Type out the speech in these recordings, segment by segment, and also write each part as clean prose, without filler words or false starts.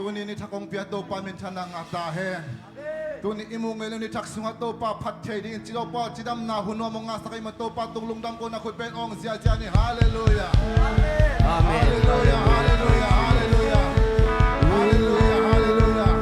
Tuni ni takong pia to pa min chanang atahe. Tuni imong ngelo ni taksunga to pa pathe di chilo pa chidam na hunwa mo nga sakay mo to pa tung lungdam ko na khutben ong zia zia ni hallelujah. Amen. Hallelujah, hallelujah, hallelujah. Hallelujah, hallelujah.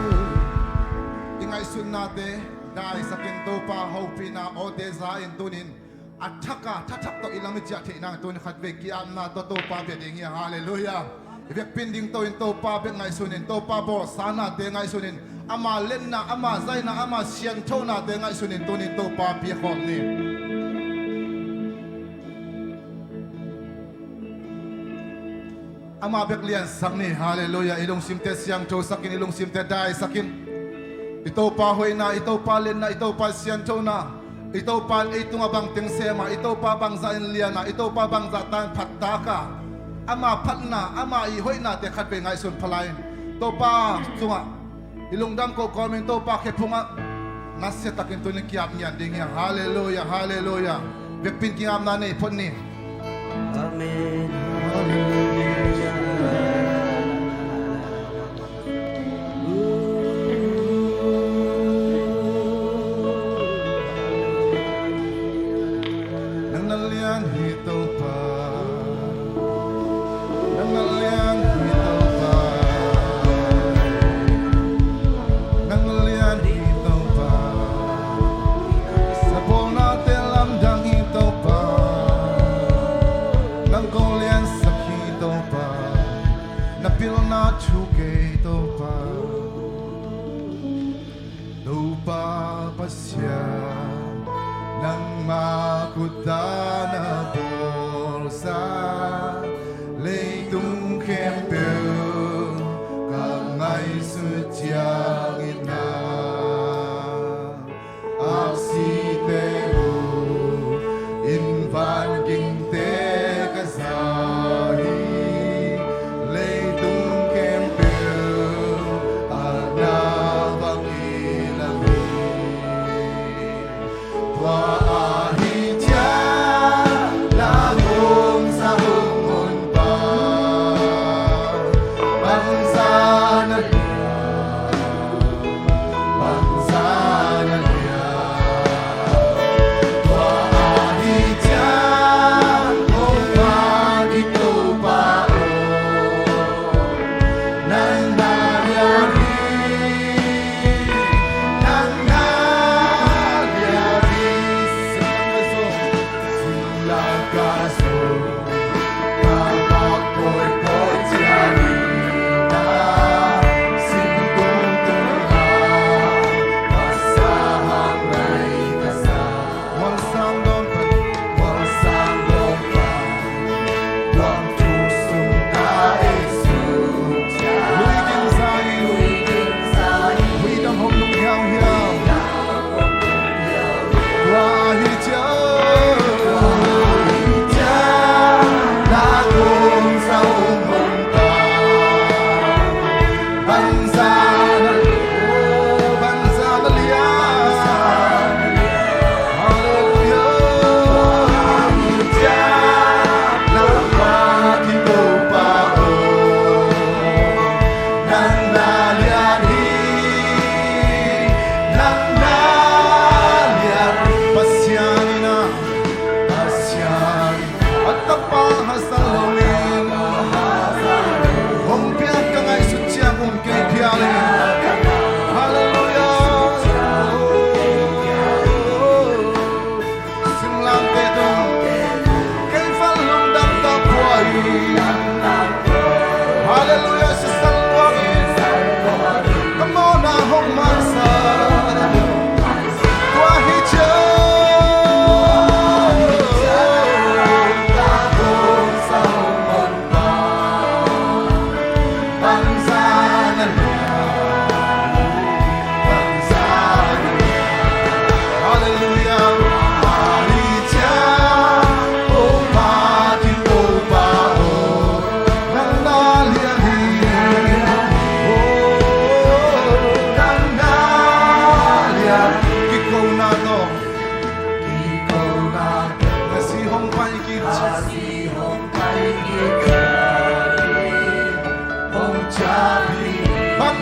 Ingay sun nate dai sakin to pa hopi na ode za in tunin ataka tatak to ilang mitya te nang tun khatve kiam na to pa be ding ya hallelujah. Ivek pinding to in to pa be ngai sunin to pa bo sana te ngai sunin ama len na ama zai na ama sian to na te ngai sunin tunin to pa pi khom ni ama bek lian sang ni hallelujah ilong simte siang to sakin ilong simte dai sakin ito pa hoy na ito pa len na ito pa sian to na ito pa ito nga bang tingsema ito pa bang zain lian na ito pa bang zatan pataka ama patna ama i hoy na te khat pe ngai sun phalai to pa chunga ilungdam ko comment to pa ke phunga nasse takin to ni kiap nyan ding ya hallelujah hallelujah bek pin kiam na ne phon ni amen hallelujah nang nalian hito pa nang makutana bolsa leitung kempel kamay sutyangin na aksiteo invan gingte kasahi leitung kempel anabang ilami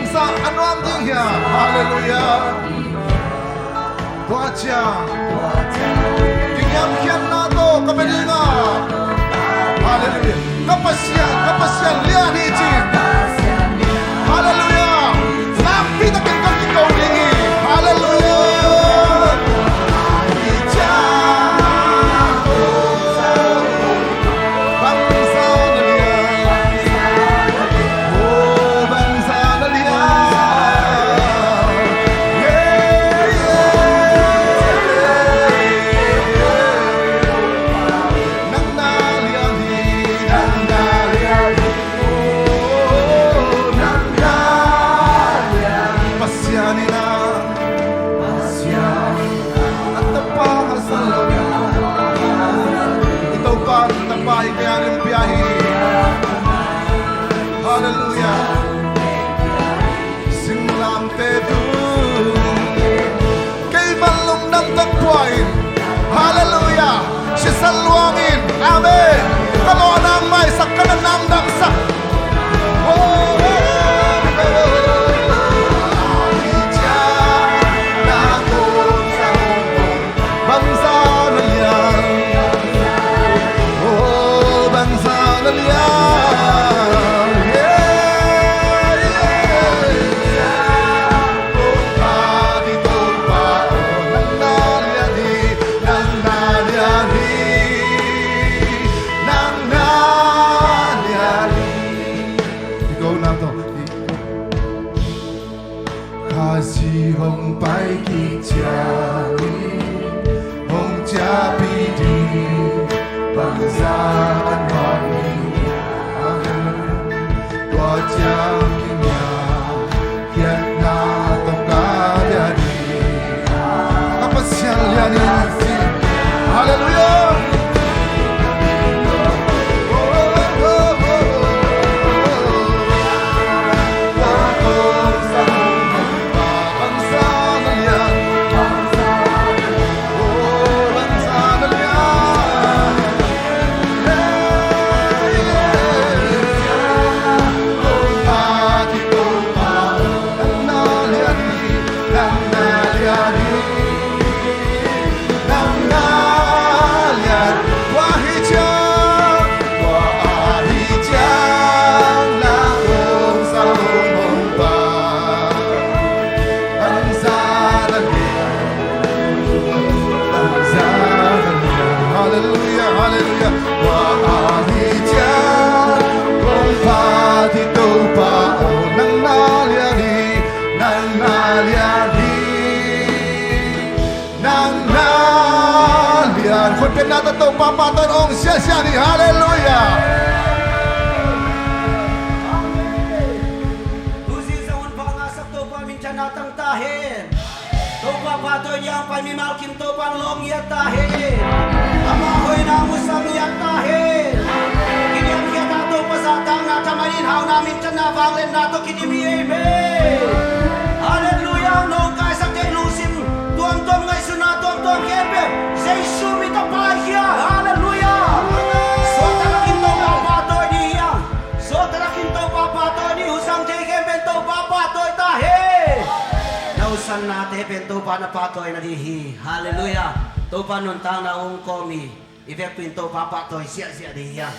sa ano ang diya. Hallelujah. Tuacha. Thiam kian na to kabelinga. Hallelujah. Kapasyan Lian ijin. Hallelujah. Napi na kang ikaw dingi. Hallelujah. Hallelujah. Simlam tedu kay Lungdam tagpuin. Hallelujah. Sisaluangin. Amen. Kalau nang may sakkanan ng daksa. Bangsa na Lian. Oh, bangsa na Lian. Hong pai ki cha ni hong cha pi di bangsa an hong ni tua cha ki nya kian na to ka ya ni kapasyan ya ni hallelujah.คนเป็นนาตโตปาปาตนองเสียเสียนี่ฮาเลลูยาTusin sa un pangasak to pa minsan natang tahin to pa patoy yang pamimalkin to pang long ya tahin amahoy na musang ya tahin kiniam kya nato pasatang na kamanin haw namin tiyan na vanglen nato kinimiebe hallelujah nong kaisak kay lusim tuam-tuam ngay sunato tuam kebe say sumita pahya hallelujah so talakin to papatoy niya so talakin to papatoy ni husang jay bento papatoy tahe nausan nate bento pa na patoy na dihi hallelujah to pa nun tang na komi ibek pinto papatoy siya dihiya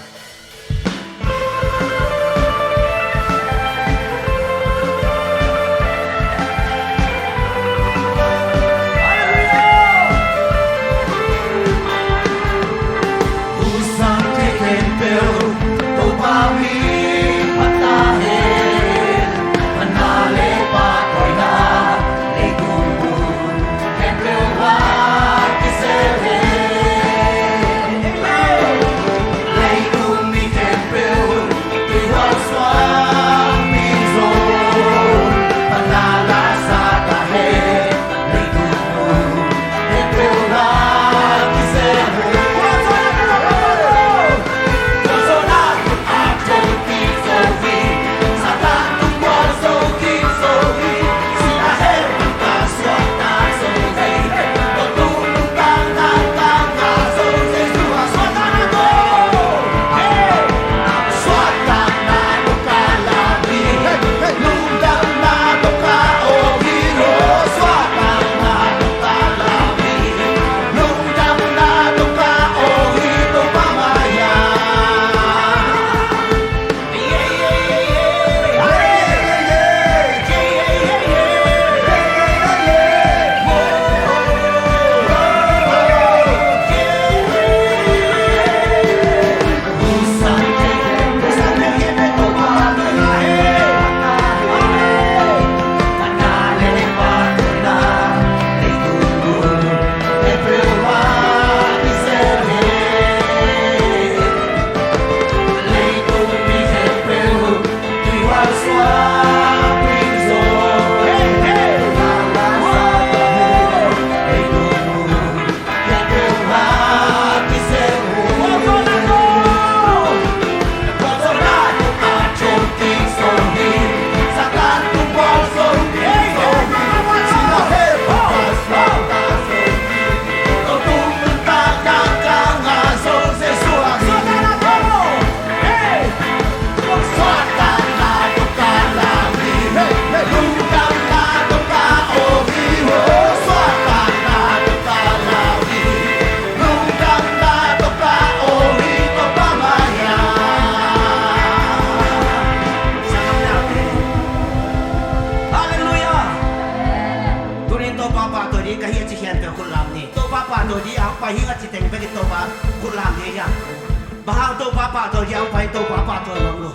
bahang to papa to yang pai to papa to long lo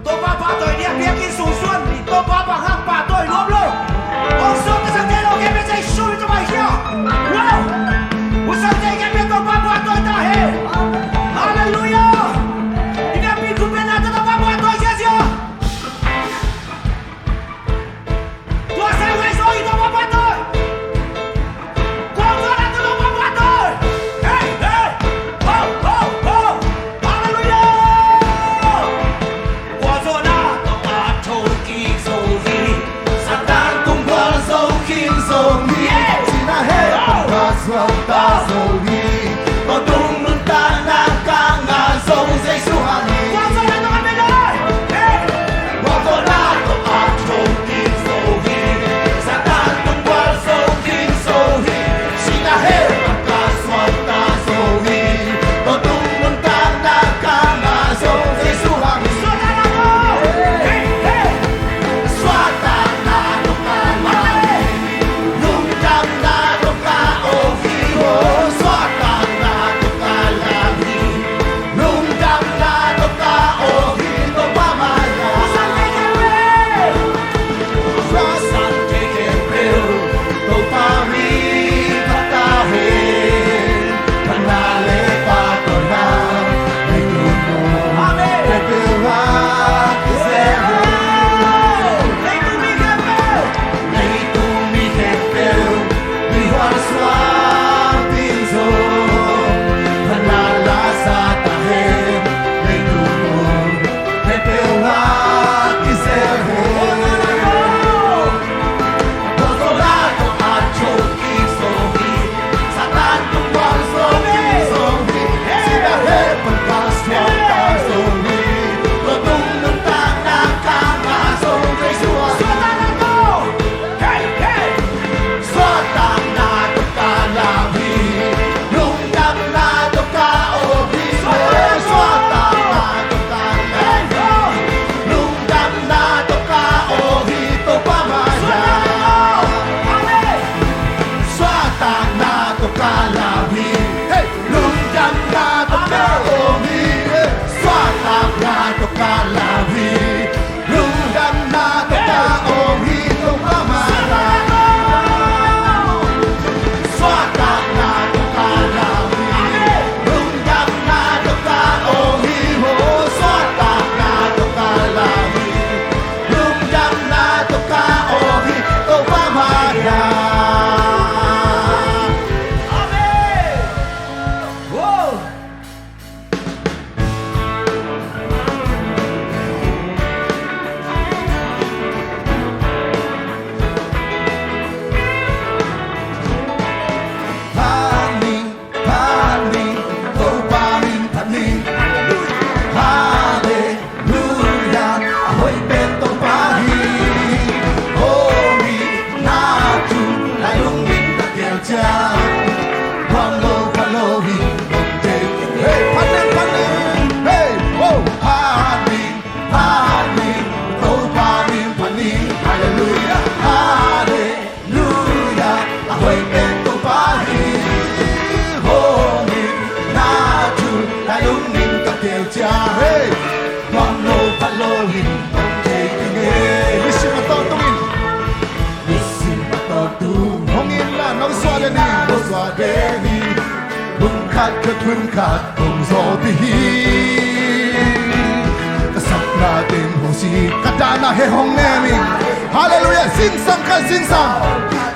to papa to dia biakin suan to papa hang pa to lom lo ông số cái sang đây lo cái bên đây xui cho mày kia wow我sang đây cái bên to papa to ta he hallelujah ini api ku pena to papa to sia sia tua sai wei so to papa to ta dầu đi có tung lưng ta na ca ngà dầu dây su hàng đi qua rồi nó ăn bên đây qua rồi na có áp dầu kim dầu đi sa ta tung qua dầu kim dầu đi chỉ là hết ta xoa ta dầu đi có tung lưng ta na ca ngà dầu dây su hàng đi xoa ta na xoa ta na tung ta na lung đam na tung ta ô Kat kung zotihi kasap natin husi kadana he hong nemi hallelujah sing sang ka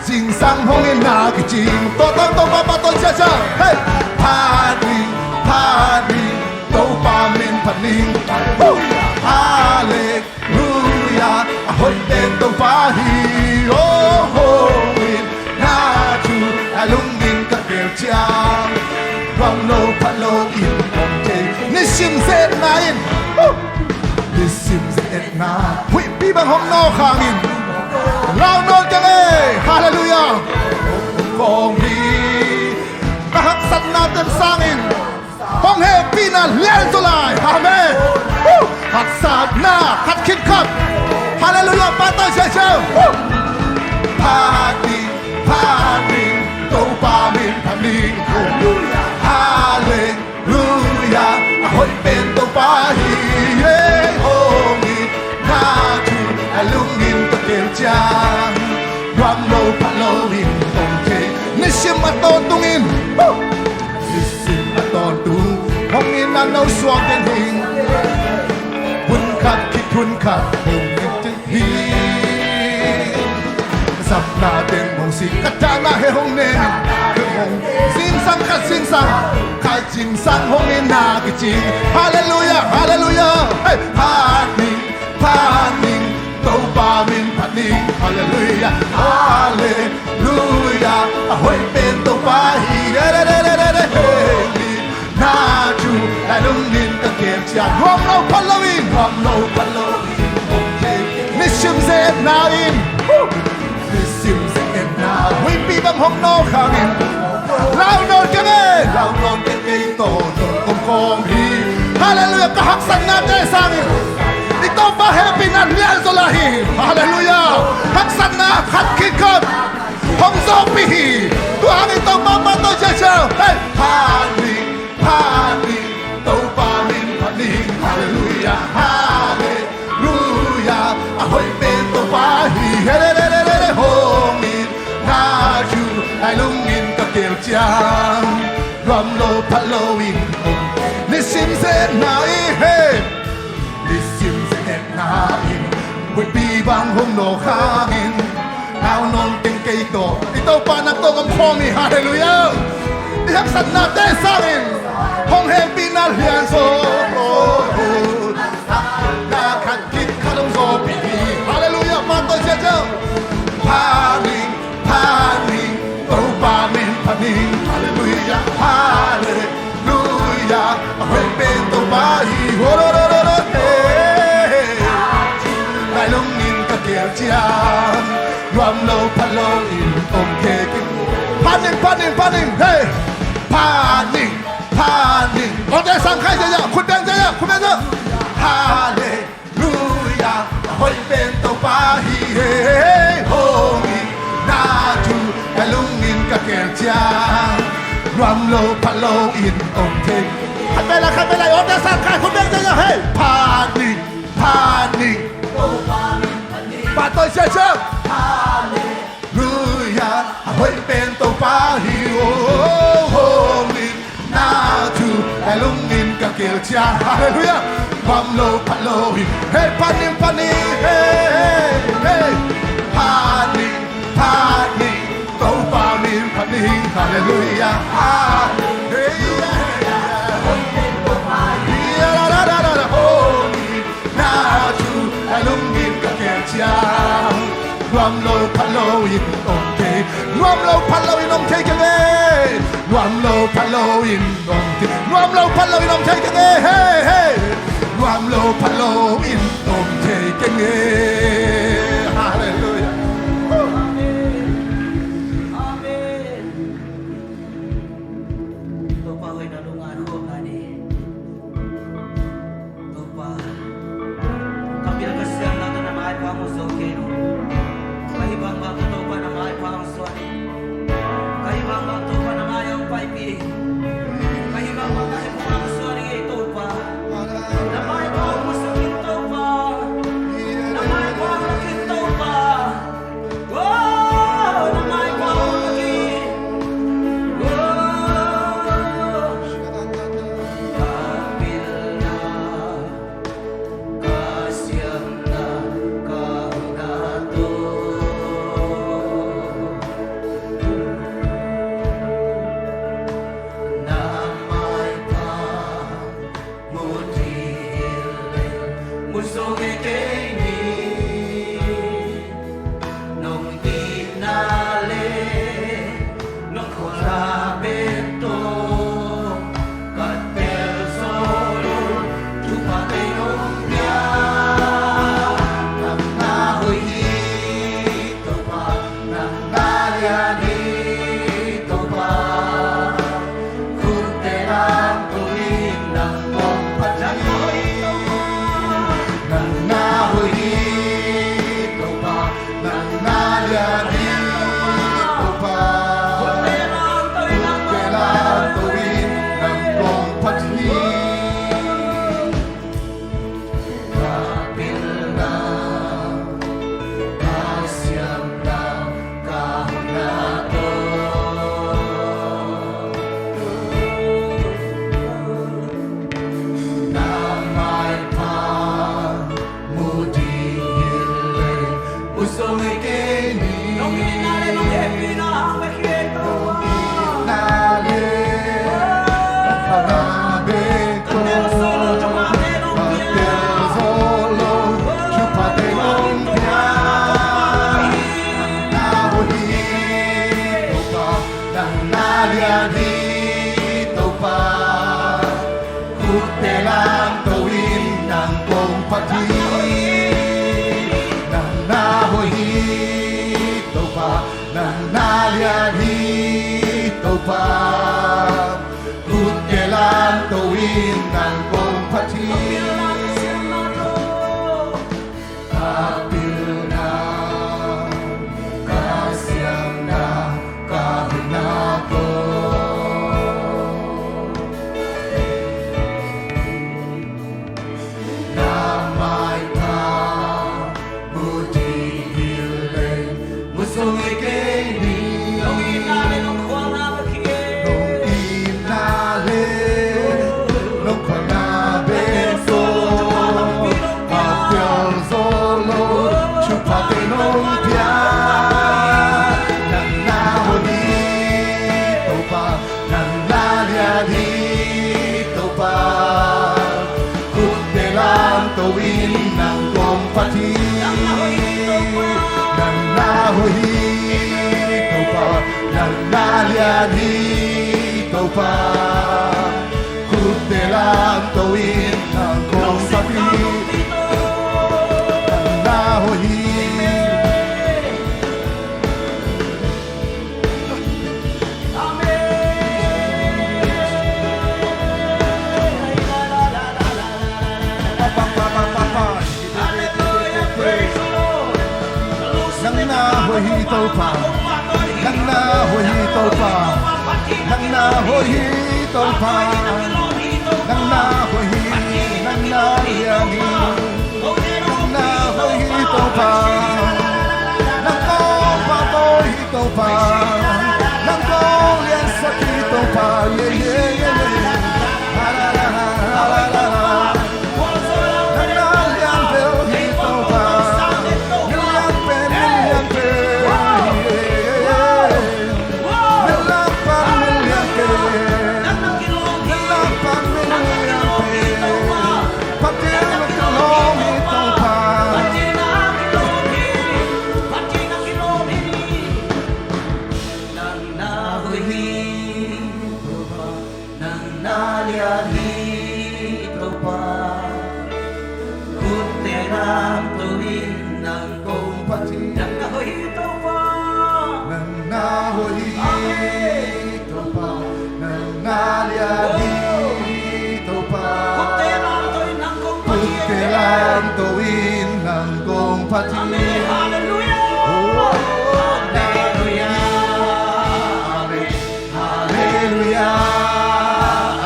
sing sang hong in na kiching to papa to cha cha hey padi to pa min paning hallelujah ahoy ten to pahi oh hong in na chu alungin ka kel chiang Vòng lô phát lô in vòng chê Nê xìm dệt na in Nê xìm dệt na Hụi bí bằng hông nô khang in Lao nô chẳng ê Hallelujah Vòng đi Kahak sat natin sang in Hong he pina lian to lại Amen Hat sat na Hat kit kat Hallelujah Patay siya siya Pati Tô pa min paning Hallelujah aton tungin Lisim aton tung Hongin na no suwag den hing Hunkat kit hunkat Hongin den hing Sap natin mong sikata na he hong nen Hong sinsang ka sinsang Ka jinsang hongin na kiching Hallelujah, hallelujah Hey, paning, paning Tau pa min paning Hallelujah, hallelujah Ahoy bento pa hi Naju Lalung nin ka kem chia Rom lo palawin Rom lo palawin Nisim zet na in Nisim zet na Huy pi bang hong no kangin Lao non ka nge Lao non ka kay to Nung kong kong hi Hallelujah kahaksan natin sa amin Ito ba happy na lian solahi Hallelujah Haksan na katkikot Hong zopihi Tuhan ito mamato siya siya Hey Paning Paning Tau paning paning Hallelujah Hallelujah Ahoy bento pahi Hele hongin Naju Ay lungin kakil chang Ram lo palawin Nisim zet na ihe Nisim zet na in Huy bibang hong no hangin Now non ting kay to Ito pa na to ang komi Hallelujah Ihaksan natin sa amin Hong happy na lian so Nakakit ka nung zombie Hallelujah Mato siya siya Paning, paning Tau paning, paning Hallelujah, hallelujah Ahoy bento pahi Hororororo Lailungin kakil chiyang Ram lo palo in okay Paning, paning, paning Hey Paning, paning Ode sang kai jaya Kudang jaya, kudang jaya Hallelujah Ahoy bento pahi Hey hongi Naju Lalungin kakil chiyang Ram lo palo in okay Kapela, kapela Ode sang kai kudang jaya Hey Paning, paning Patoy siya siya Hallelujah Ahoy bento pahi Hongi Naju Lalungin kakil chiyang Hallelujah Pamlo palohin Hey paning paning Hey hey Paning paning Tau paning paning Hallelujah Hallelujah Hongi Naju Lalungin kakil chiyang Ram lo palawin okay Ram lo palawin okay kage Ram lo palawin okay Ram lo palawin okay kage Hey hey Ram lo palawin okay kage Hallelujah Amen. Ito pa ho'y nalungan ko, Gani. Ito pa. Kapilang kasiyang nato na mahal pa mo sa okay, no? Kahibang ba ito pa na mahal pa ang Suan? Kahibang ba ito pa na mahal ang paipi? Kahibang ba kahit pa ang Suan ito pa? Na mahal pa ang masakit ito pa? Na mahal pa Musong ikini nong inale nong happy na ang makita Nale Panabe ko Patel solo Chupate lumpia Nahuli Topa Nang nalyani Topa Kutelang tawin ng kong pati Nang nahuhi Topa Nang nalyani Topa Kutelang tawin ng kong pati Kapil na Kasyang na Kahinako Namay ka Muti hiling Musong ikini nong inale nong kuwang na makita Nung inale Nung panabeso Kapil solo Chupate lumpia Nang nahuli Topa Nang nalyani Topa Kutelang tawin ng kumpati Nang nahuhi Topa Nang nalyani Topa Kutelang tawin ng kumpati Nang nahuhi Nang nahuhi Topa Nang nahuhi Topa Nang nahuhi Topa Nang nahuhi Nang nalyani Nang nahuhi Topa Nang kopatoy Topa Nang kolyan sakit Topa Yeah yeah yeah yeah La la la la la la la Nang nalyan belhi Topa Nilyan pe Nilyan pe Nilapan nilyan pe Nilapan nilyan pe Patil kilome Topa Nang nahuhi Topa Nang nalyani Topa Kutelang tawin ng kumpati Hallelujah! Hallelujah Amen Hallelujah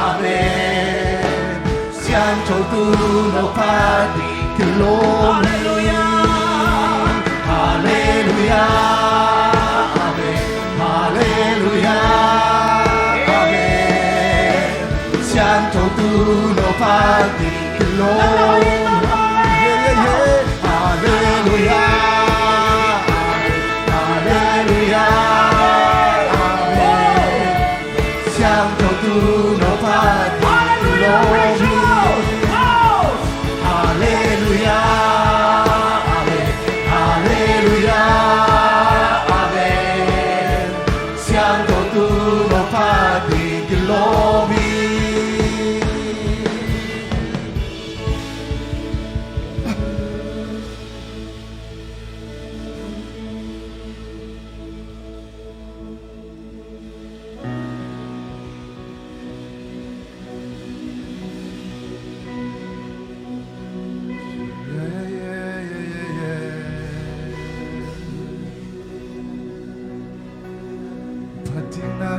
Amen Siyang chotuno pati kilom Hallelujah Amen Hallelujah Amen Siyang chotuno pati kilom Hallelujah Hallelujah Amen Siyang chotuno pati kilom Hallelujah Amen Hallelujah Amen Siyang chotuno pati kilom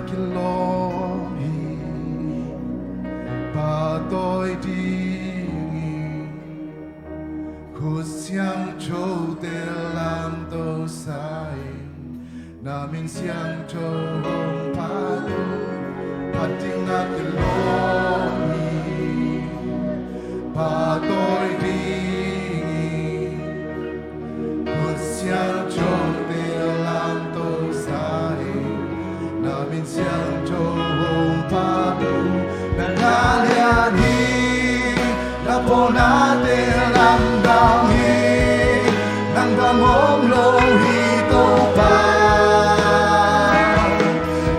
Kilomi Patoy dingi Kusyang chow delang to sai Naming siyang chow pado Pating na kilomi Patoy dingi siang cho tiền làm tô sai na min siang cho hong pa tu na na lian hi na po na te lam dang hi nang bang om lo hi to pa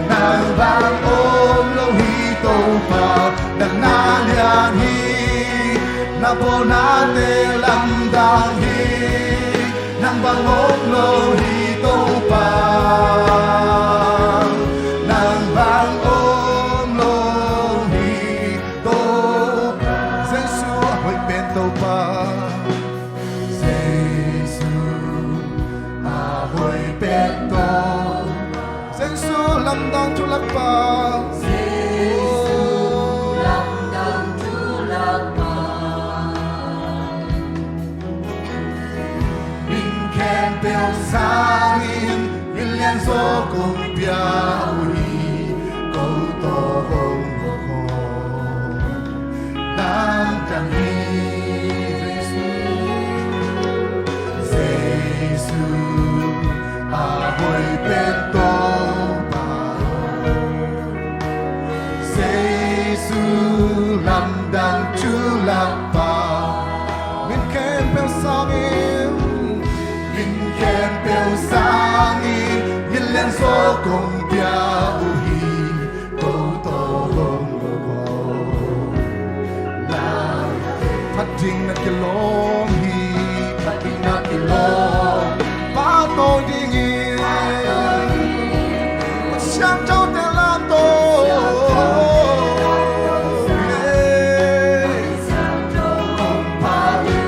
nang bang om lo hi to pa nang na lian hi na po na te lam dang hi nang bang om lo hi to pa nang bang om lo hi to pa Giêsu hồi bên to pa Giêsu hồi bên to Giêsu lam dang chu lak pa Bèo sang in Lian so cùng biao hi câu to hong ho nam chẳng hi Giêsu hồi bên to pa Giêsu làm đàn chú lạc pa min ken bèo sang in khen bèo sang in Lian so cùng biao hi câu to hong ho la phát trình na cái lom hi phát trình na cái lom ba tôi đi nghe sáng cho te làm tôi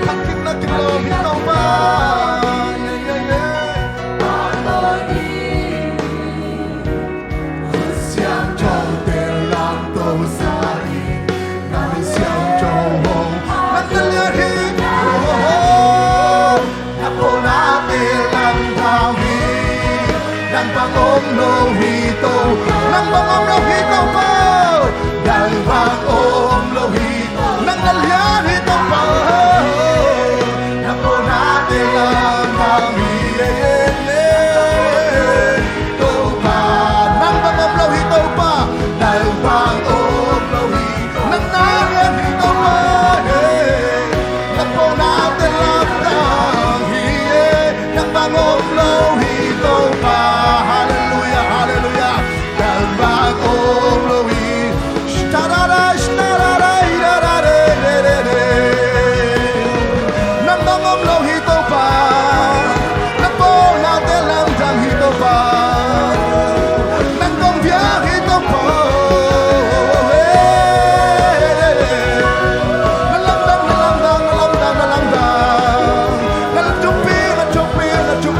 phát trình na cái lom hi câu ba Nang bang om lo hi to nang bang om lo hi to pa nang bang om lo hi nang lian hi to pa nang po na te lam bang hi to pa nang bang om lo hi to pa nang bang om lo hi nang na lian hi to pa nang po na te lam bang hi nang bang om lo hi to pa Chúc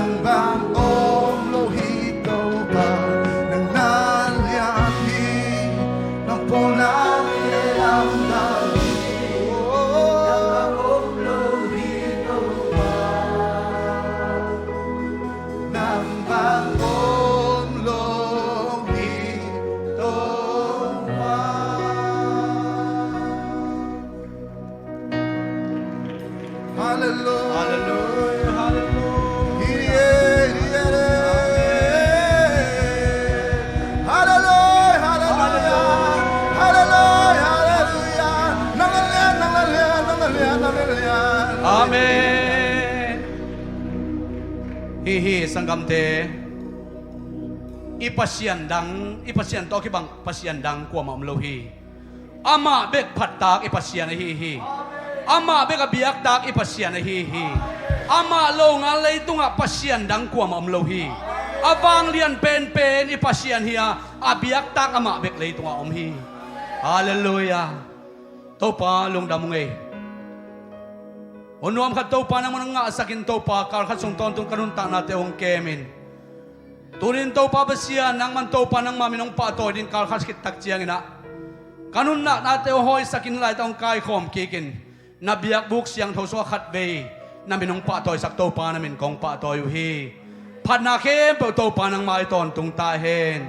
nang bang om lohito ba nang nalyati ng pulang ilamdam om lohito ba nang bang om lohito ba. Hallelujah. Hallelujah, hallelujah. Amen. Hihi sanggam te. Ipasyan to kibang pasyan dang kwa mamlohi. Ama bek patak ipasyan hihi. Ama bek biak tak ipasyan hihi. Ama lo ngalay tunga pasyan dang kwa mamlohi. Abang lian pen ipasyan hiya abiak tak ama bek lay tunga omhi. Hallelujah. Topa lungdam ngay. Unuam kat topa nang mga sakin topa kar kat sung tontong kanunta nate ong kemin. Turin topa basiyan nang man topa nang maminong pato din kar kat kitak tiyang ina. Kanun na nate hoy sakin lay taong kai khom kikin. Nabiyak buk siyang thoso khat vei naminong pato sak topa namin kong pato yuhi. Pat na kem topa nang mai ton tung tahen.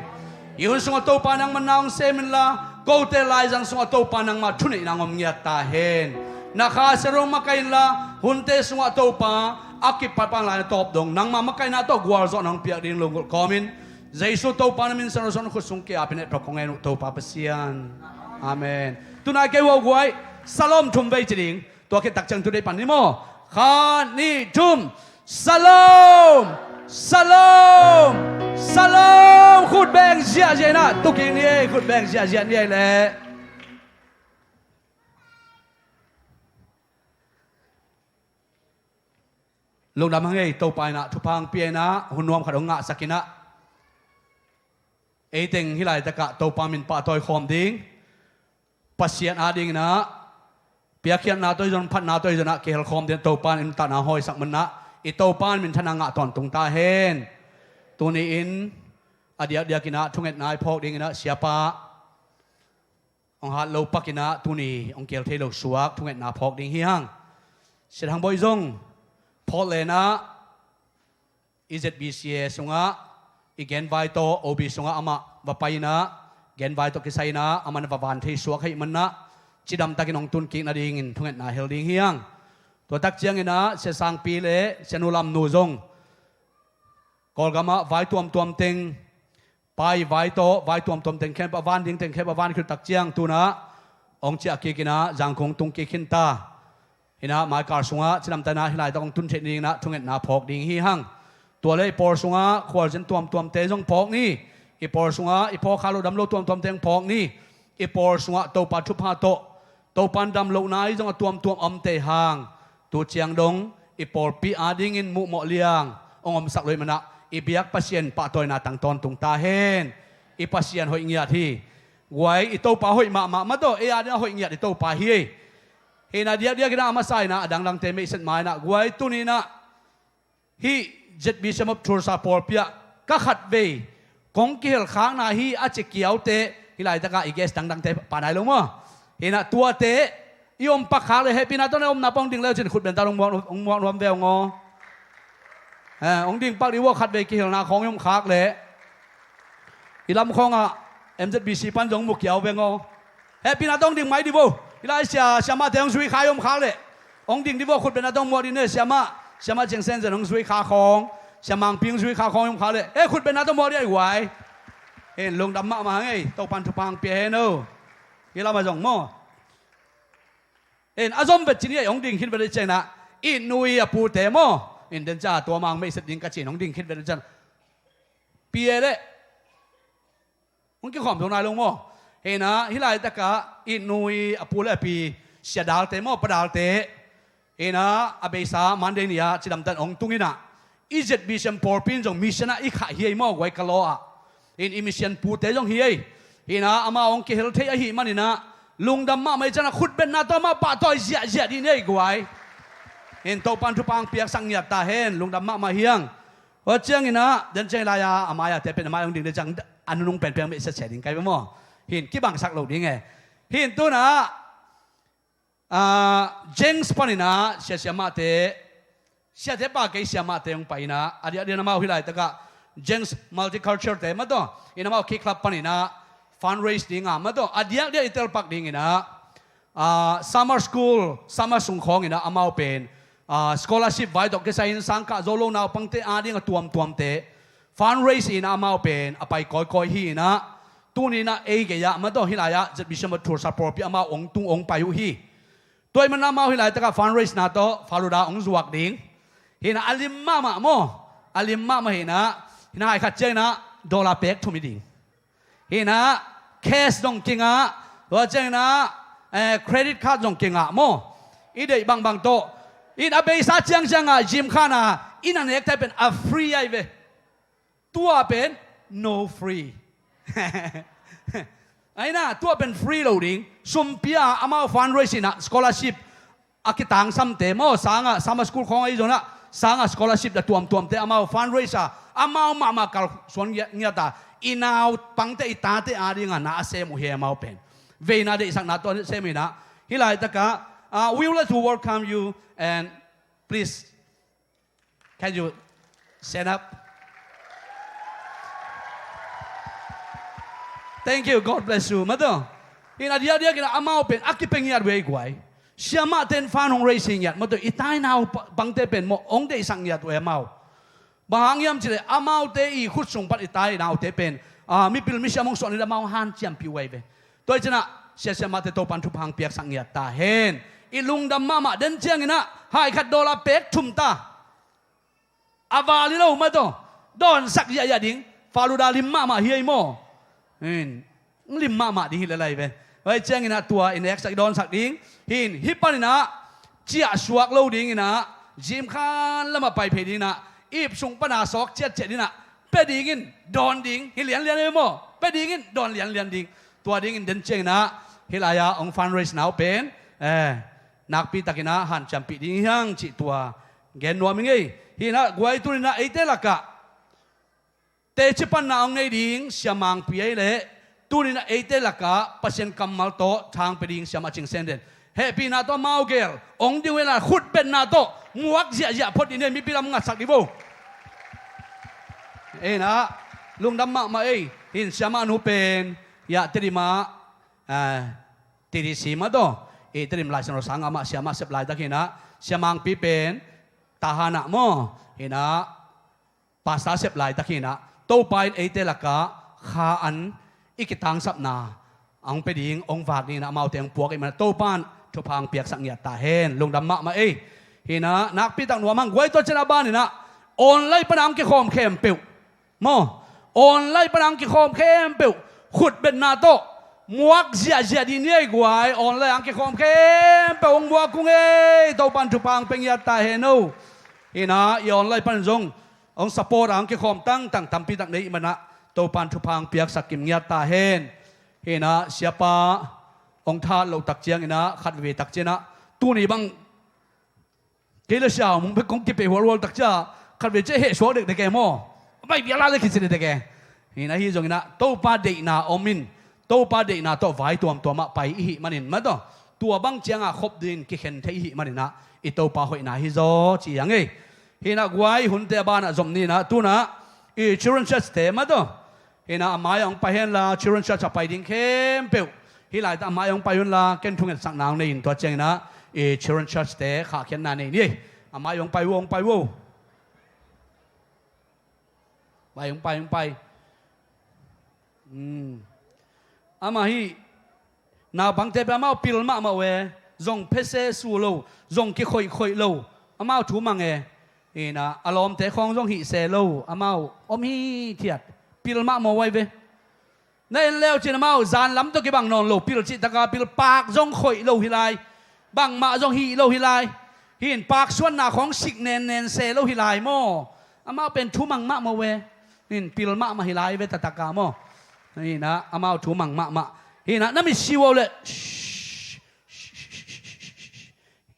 Ihun sung topa nang manaong semin la kote lai jang sung topa nang matuni nang omngiat tahen. Nakasarong makain la hunte sunga topa akip papang la top dong nang mamakain na to guarzo nang piak din lungul komin jaisu topa namin sa rason kusung ki apine prokongen topa pasian. Amen. Tunai ke wo guai salom thum vei chiding to ke takchang tu dei pan ni mo kha ni thum salom salom salom khut beng zia zia na tuking ni khut beng zia zia ni le. Lungdam hangay topa na tupang piena hunuam kadong nga sakina. Eiting hilay taka topa min patoy khom ding. Pasyan ading na PIAKKHIAT na toy jon pat na toy jona kehel khom din topan in ta na hoy sak man na. Itopan min thana nga ton tung ta hen. Tuniin dia kina thunget nai phok ding na siapa. Ong hat lo pakina tuni ong kel thelo suak thunget na phok ding hiang. Sirhang boy zong Paul lena ZBCMTulsa sunga igen vai to obi sunga ama vapaina gen vai to kisaina ama na vavan thei suak hai manna chidam takinong tun ki na dingin thunget na helding hiang to tak chiang ina se sang pi le senulam nu zong kolgama vai tuam teng pai vai tuam teng khem avan ding teng khem avan khil tak chiang tuna ong chia ki kina jangkong tung ki khinta ina mai kar sunga chinam tana hilai tong tun the ning na thunget na phok ding hi hang to le por sunga khwal jen tuam te jong phok ni I por sunga I po khalo dam lo tuam teng phok ni I por sunga to pa thu pha to pan dam lo nai jong tuam om te hang tu chiang dong I por pi ading in mu mo liang ongom sak loi mana I biak pasien pa toy na tang ton tung ta hen I pasien hoi ngia thi wai I to pa hoi ma to e a hoi ngia I to pa hi Hina dia kena amasai na adang lang teme iset mai na guai tu ni na hi ZBCMTulsa PIAKKHIAT ve kong kihel khang na hi a che kiau te hilai ta ka iges dang te panai lo mo hina tua te iom pa khang le happy na to na om na pong ding le chen khut ben ta long rom ve ngo ong ding pak ri wo khat ve kihel na khong yom khak le ilam khong a MZBC pan jong mu kiau ve ngo happy na tong ding mai di bo Ilai siapa yang sui kayom khale, ong ding di bawah khut bena tong modine siapa jengsen jenong sui kakong, siapa mangping sui kakong yom khale, khut bena tong modine wai, Lungdam mak mahai, tau pan tupang piano, ila majong mo, azom betini ong ding hit bena cina, nui apu temo, denja tua mang mai seding kacin ong ding hit bena cina, piele, mungkin kom tunai long mo. Hena hilai taka inui apula pi siadal te mo padal te hena abesa mande nia chidam tan ong tungina ZBCMTulsa pin jong missiona ikha hiai mo wai kaloa in mission pu te jong hiai hena ama ong ke hel the hi manina lungdam ma mai chana khut ben na to ma pa toy zia di nei gwai in to pan tu pang piak sang nyat ta hen lungdam ma hiang ว่าเจียงนะเดินเจรายาอามายาแต่เป็นอามายองดิ่งเดจังอันนุ่งเป็นเพียงไม่เสร็จดิ่งไกลไปมั้งหินกี่บังสักหลุดดิ่งไงหินตัวนะเจงส์ปนินะเสียมาเตเสียเทปากเสียมาเตยงไปนะอันนี้นำมาหิไลตะกะเจงส์มัลติคัลเจอร์เตมาตัวอินำมาคิกคลับปนินะฟันเรสดิ่งอ่ะมาตัวอันนี้อิตาลีปักดิ่งนะsummer school summer สุงของอินะอามาเป็นscholarship ไว้ดอกเกษตรสังกัดโซโลนาปังเตอาดิ่งตัวมเต fundraise อินะอามาเป็นอไปคอยฮีนะตัวนี้นะเอเกียมาตัวหิไลยะจะบิชมาทัวร์ซัพพอร์ตพี่อามาองตุงองไปอยู่ฮีตัวมันอามาหิไลตะกับ fundraise นะตัวฟาลูดาองสวักดิ่งหินะอลิมมาโมอลิมมาหินะหินะไอ้ขัดเจนะดอลลาร์เป๊กทุ่มิดิ่งหินะเคสดงกิงอ่ะตัวเจนะเครดิตการ์ดจงเก่งอ่ะโมอีเดย์บางโตอีนอเบซ่าเจียงอ่ะจิมข้านะอีนั่นเอกแต่เป็นa free ไอ้เว้ตัวเป็น no free ไอ้น่ะตัวเป็น free เราดิ่งสุมพิอาอามาฟันเรสินะ scholarship อากิตังซัมเตโมสางอ่ะซัมสกูลของไอ้จงนะสางอ่ะ scholarship แต่ตัวเตอามาฟันเรซ่าอามากัลส่วนเงี้ยตาอีนาวปังเตอีตาเตอาดิ่งอ่ะน่าเซมุเฮียมาเป็นเวนาเดสักนัดตัวเซมินะฮิไลตะกะwe would like to welcome you and please can you stand up thank you God bless you มาตัวฮินาเดียกินะอามาเป็นอักกิเป็นยัดเวกไว้เชื่อมาเต้นฟันของเรซิ่งยัดมาตัวอีตายนาวบังเตเป็นโมองเดสังยัดเวมาบางยามจิเลอามาเตอีขุดส่งปัดอีตายนาวเตเป็นมีปิลมิชามงสอนนี่ละมาหันเจียมพิวไว้เวตัวจะนะเสียมาเตโตปันทุพังเปียกสังเงียตาเห็นอีลุงดำมาเดินเจียงนะให้ขัดดอลลาร์เป็กทุ่มตาอาวาลิโลมาตัวดอนสักยาดิ่งฟาลูดาลิมมาเฮียโมลิมมาดิ่งอะไรไปไว้เจียงนะตัวอินเอ็กซ์สักดอนสักดิ่งหินฮิปปันนะเจียสวกโลดิ่งนะจิมคานแล้วมาไปเพดิ่งนะอีบส่งปนาสอกเจ็ดนี่นะเป็ดดิ่งดอนดิ่งฮิเลียนเลยโมเป็ดดิ่งดอนเลียนดิ่งตัวดิ่งเดินเจียงนะฮิลายาองฟันเรสนาวเป็นนักปีตะกินะหันจำปีดิ่งยังจิตัวเกนนัวมิงเอฮินะกวยตุนินะเอเตลักะเตจิปันนาองเงดิ่งเสียมังปีเอเล่ตุนินะเอเตลักะปัศยันกัมมัลโตทางไปดิ่งเสียมาจิงเซนเดนเฮปีนาโตมาโอเกลองดิเวลาขุดเป็นนาโตมวกเสียพอดีเนี่ยมีปีละมึงอัดสักดิโบนะลุงดำมาเอหินเสียมาหนูเป็นยาติริมาติริสีมาโตติริมลายสนสังอามาเสียมาเสพลายตะกี้นะเสียมังปีเป็นตาหานะโมเห็นนะภาษาเสพลายตะกี้นะโตไปเตลักะขาอันอีกตังสับนาอังไปดิ่งองฝากนี่นะมาเอาเตียงปวกไอ้มันโตปานทุพังเปียกสังเงียตาเห็นลุงดำมาเห็นนะนักปีตังหนัวมังไว้ตัวเจนาบ้านนี่นะออนไลน์ปนังกิคอมเข้มเปิวโมออนไลน์ปนังกิคอมเข้มเปิวขุดเป็นนาโตมวกเสียดีเนี่ยกว่าออนไลน์อังกิคอมเข้มเปิวมวกกุ้งโตปันทุพังเป็นยาตาเห็นเอาเห็นนะออนไลน์ปันจงองสปอร์ตอังกิคอมตั้งทำปีตังนี้มันนะโตปันทุพังเปียกสักกิมยาตาเห็นนะเสียป้าองท่าเราตักเจียงนะขัดเวตักเจนะตัวนี้บังเกลือเช้ามึงไปกงกิไปหัวรัวตักเจ้าขัดเวเจ้เหตุชัวเด็กแกมั่วไม่เบียร์อะไรคิดสิเด็กแกนะฮีจงนะโตป้าเด็กนาอมินโตป้าเด็กนาโตไว้ตัวมาไปอีมันนี่มาตัวบังเจียงคบดินกิเห็นเทอีมันนี่นะอีโตป้าหอยนาฮีโซจียังไงฮีนะไว้หุ่นเตบ้านจมนี่นะตัวนะอีชิรันชัสเตมาเห็นนะอามายังไปเห็นละชิรันชัสจะไปดิ้งเข้มเปียวฮิไลต์อามายังไปเห็นละเกินทุ่งเงินสังนางในอินตัวเจงนะชิรันชัสเตขาเขียนนานนี่อามายังไปวงไปวูไปอามาฮีนาบังเตปอามาปิลมาเวจงเพเซสูโลจงกิคอยโลอามาถูมังนะอารมณ์เตะของจงหิเซโลอามาอมฮีเทียดปิลมาไว้เวในแล้วจีนมาจานล้ำตัวกี่บังนอนโลปิลจิตตะกาปิลปากจงคอยโลฮิไลบังมาจงฮีโลฮิไลหินปากส่วนหน้าของสิกเนนเซโลฮิไลโมอามาเป็นถูมังมาเวนี่ปิลมาฮิไลเวตตะกาโมนี่นะอามาถูมังมานี่นะนั่นมีชิวเลย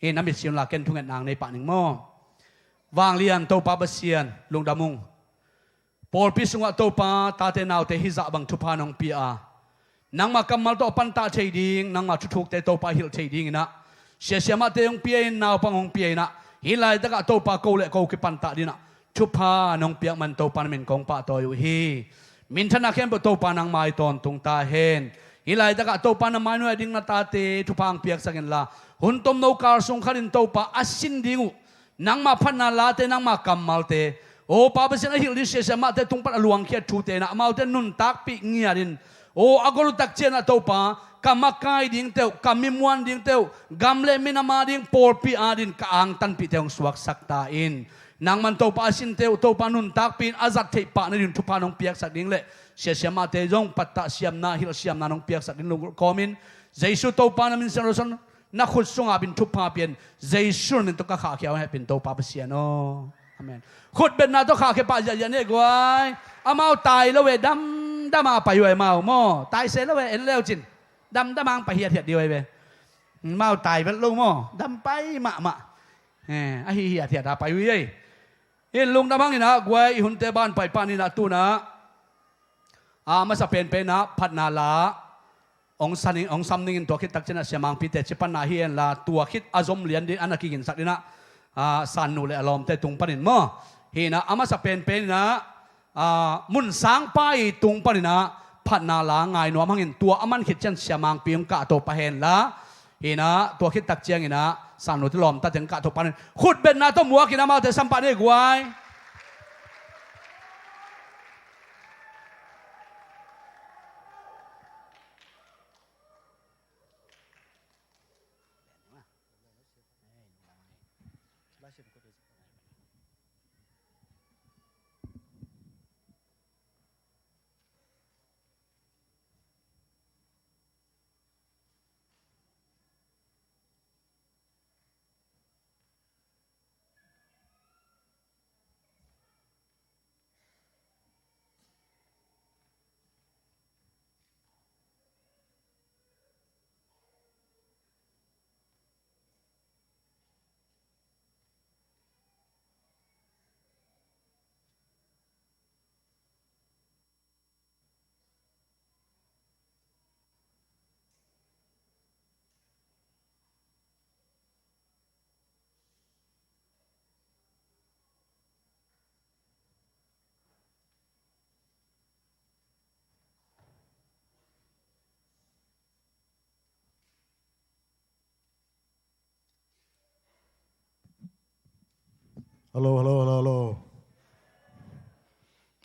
นี่นั่นมีชิวละเกินทุ่งเงินนางในป่าหนึ่งโมวางเลียนโตปาบเซียนลุงดามุง Paul pisunga topa tate nau te hiza bang thupa nong pia nang ma kamal to pan ta chading nang ma thuthuk te topa hil chading na siama te ong pia nau pangong pia na hilai taka topa ko le ko ki pan ta dina thupa nong pia man topa min kong pa to yu hi min thana khem bo topa nang mai ton tung ta hen hilai taka topa na manu ding na tate thupang piak sakin la huntom no kar sung kharin topa asin dingu nang ma phan na la te nang ma kamal te o pa basin ahil di siama te tung pat aluang kia thu te na mau te nun tak pi ngiarin o agol tak chen na topa kamakai ding teu kamimuan ding teu gamle minama ding porpi adin kaang tan pi teong suak sakta in nang man topa asin teu topa nun tak pin azat thei pa na din thupa nong piak sak ding le siama te jong patta siam na hil siam na nong piak sak ding lu komin jaisu topa na min san na khut sunga bin thupa pian jaisu nin to ka kha kya pin topa pasiano amen khut ben na to kha ke pa ya ne gwai amao tai lo we dam dam ma pa yoi mau mo tai se lo we en leo chin dam dam mang pa hiat hiat dioi be mau tai ben lu mo dam pai ma a hi hiat hiat da pa yoi ei in lung dam mang ina gwai hun te ban pai pa ni na tu na ma sa pen pen na phat na la ong saning ong samning in to khit tak chena siamang pi te chipan na hian la tua khit azom lian din anaki gin sak dina san nu le alom te tung panin mo hina ama sa pen pen na mun sang pai tung panina phat na la ngai no mangin tua aman khit chen siamang piung ka to pa hen la hina tua khit tak chiang ina san nu te lom ta teng ka to panin khut ben na to muak ina ma te sampa ne gwai Hello.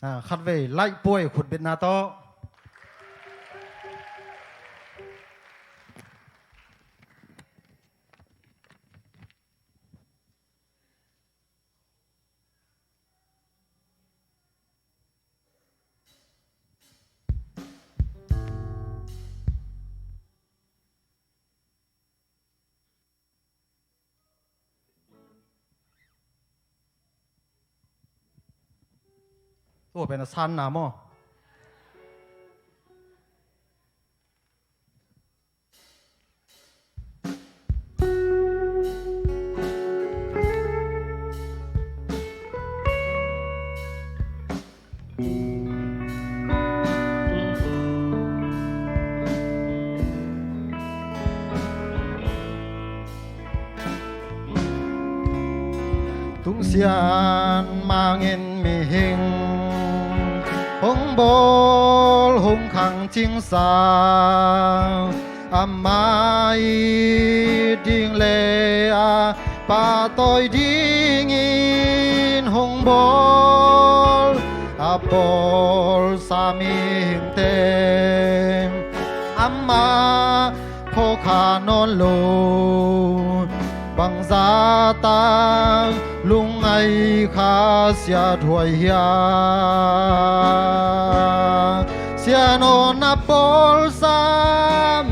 Khát về lại bôi khuất biệt na to.เป็นสันนะโม Tung xian mangin mi hình hong bol hong khang ching sa amai ding le a pa toi ding in hong bol a bol sa mi hình tem amma pho kha non lo bằng giá ta lung ai khá xia thuai hia xia non na bol sa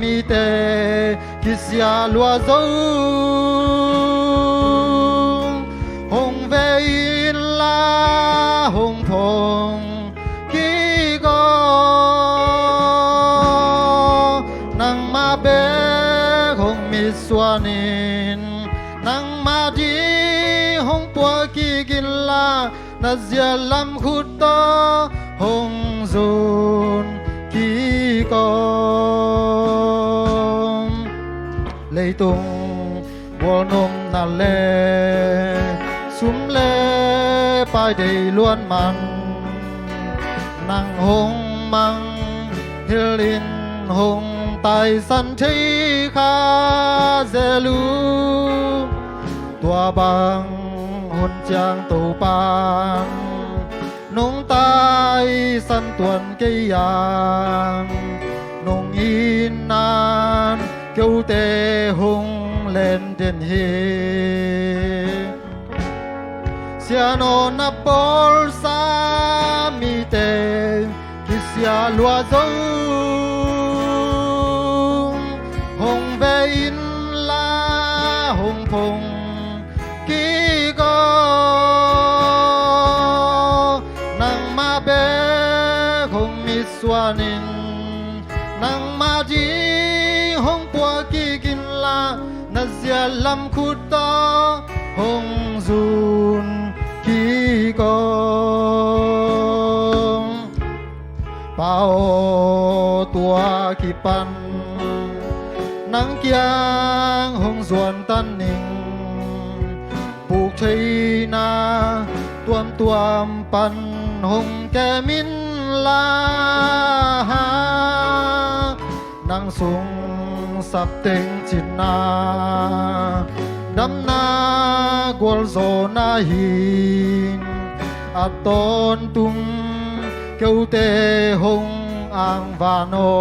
mi te khi xia lúa dâu hồng về in la hồng phong khi go nang ma be hồng mi Suanin nang ma di hong pua ki gin la na zia lam khut to hong zun ki công lấy tung vô nôm na lê sum lê pai đầy luôn mặn nàng hong mang hilin hong tai san thi kha dê lu tua bang hôn trang tàu pan nông tai san tuần cây yang nông in nan kêu tê hung lên đền hi sia no na bol sa mi te kisia lua dâu hồng về in la hồng phong ki go nang ma be hong mi Suanin nang ma di hong bua ki kin la na zia lam khut to hong zun ki go bao tua ki pan nang kiang hong zuan tan ning buộc chơi na tuam pan hong ke min la ha nang sung sap teng chin na đam na gol zo na hin aton tung kêu tê hong ang vano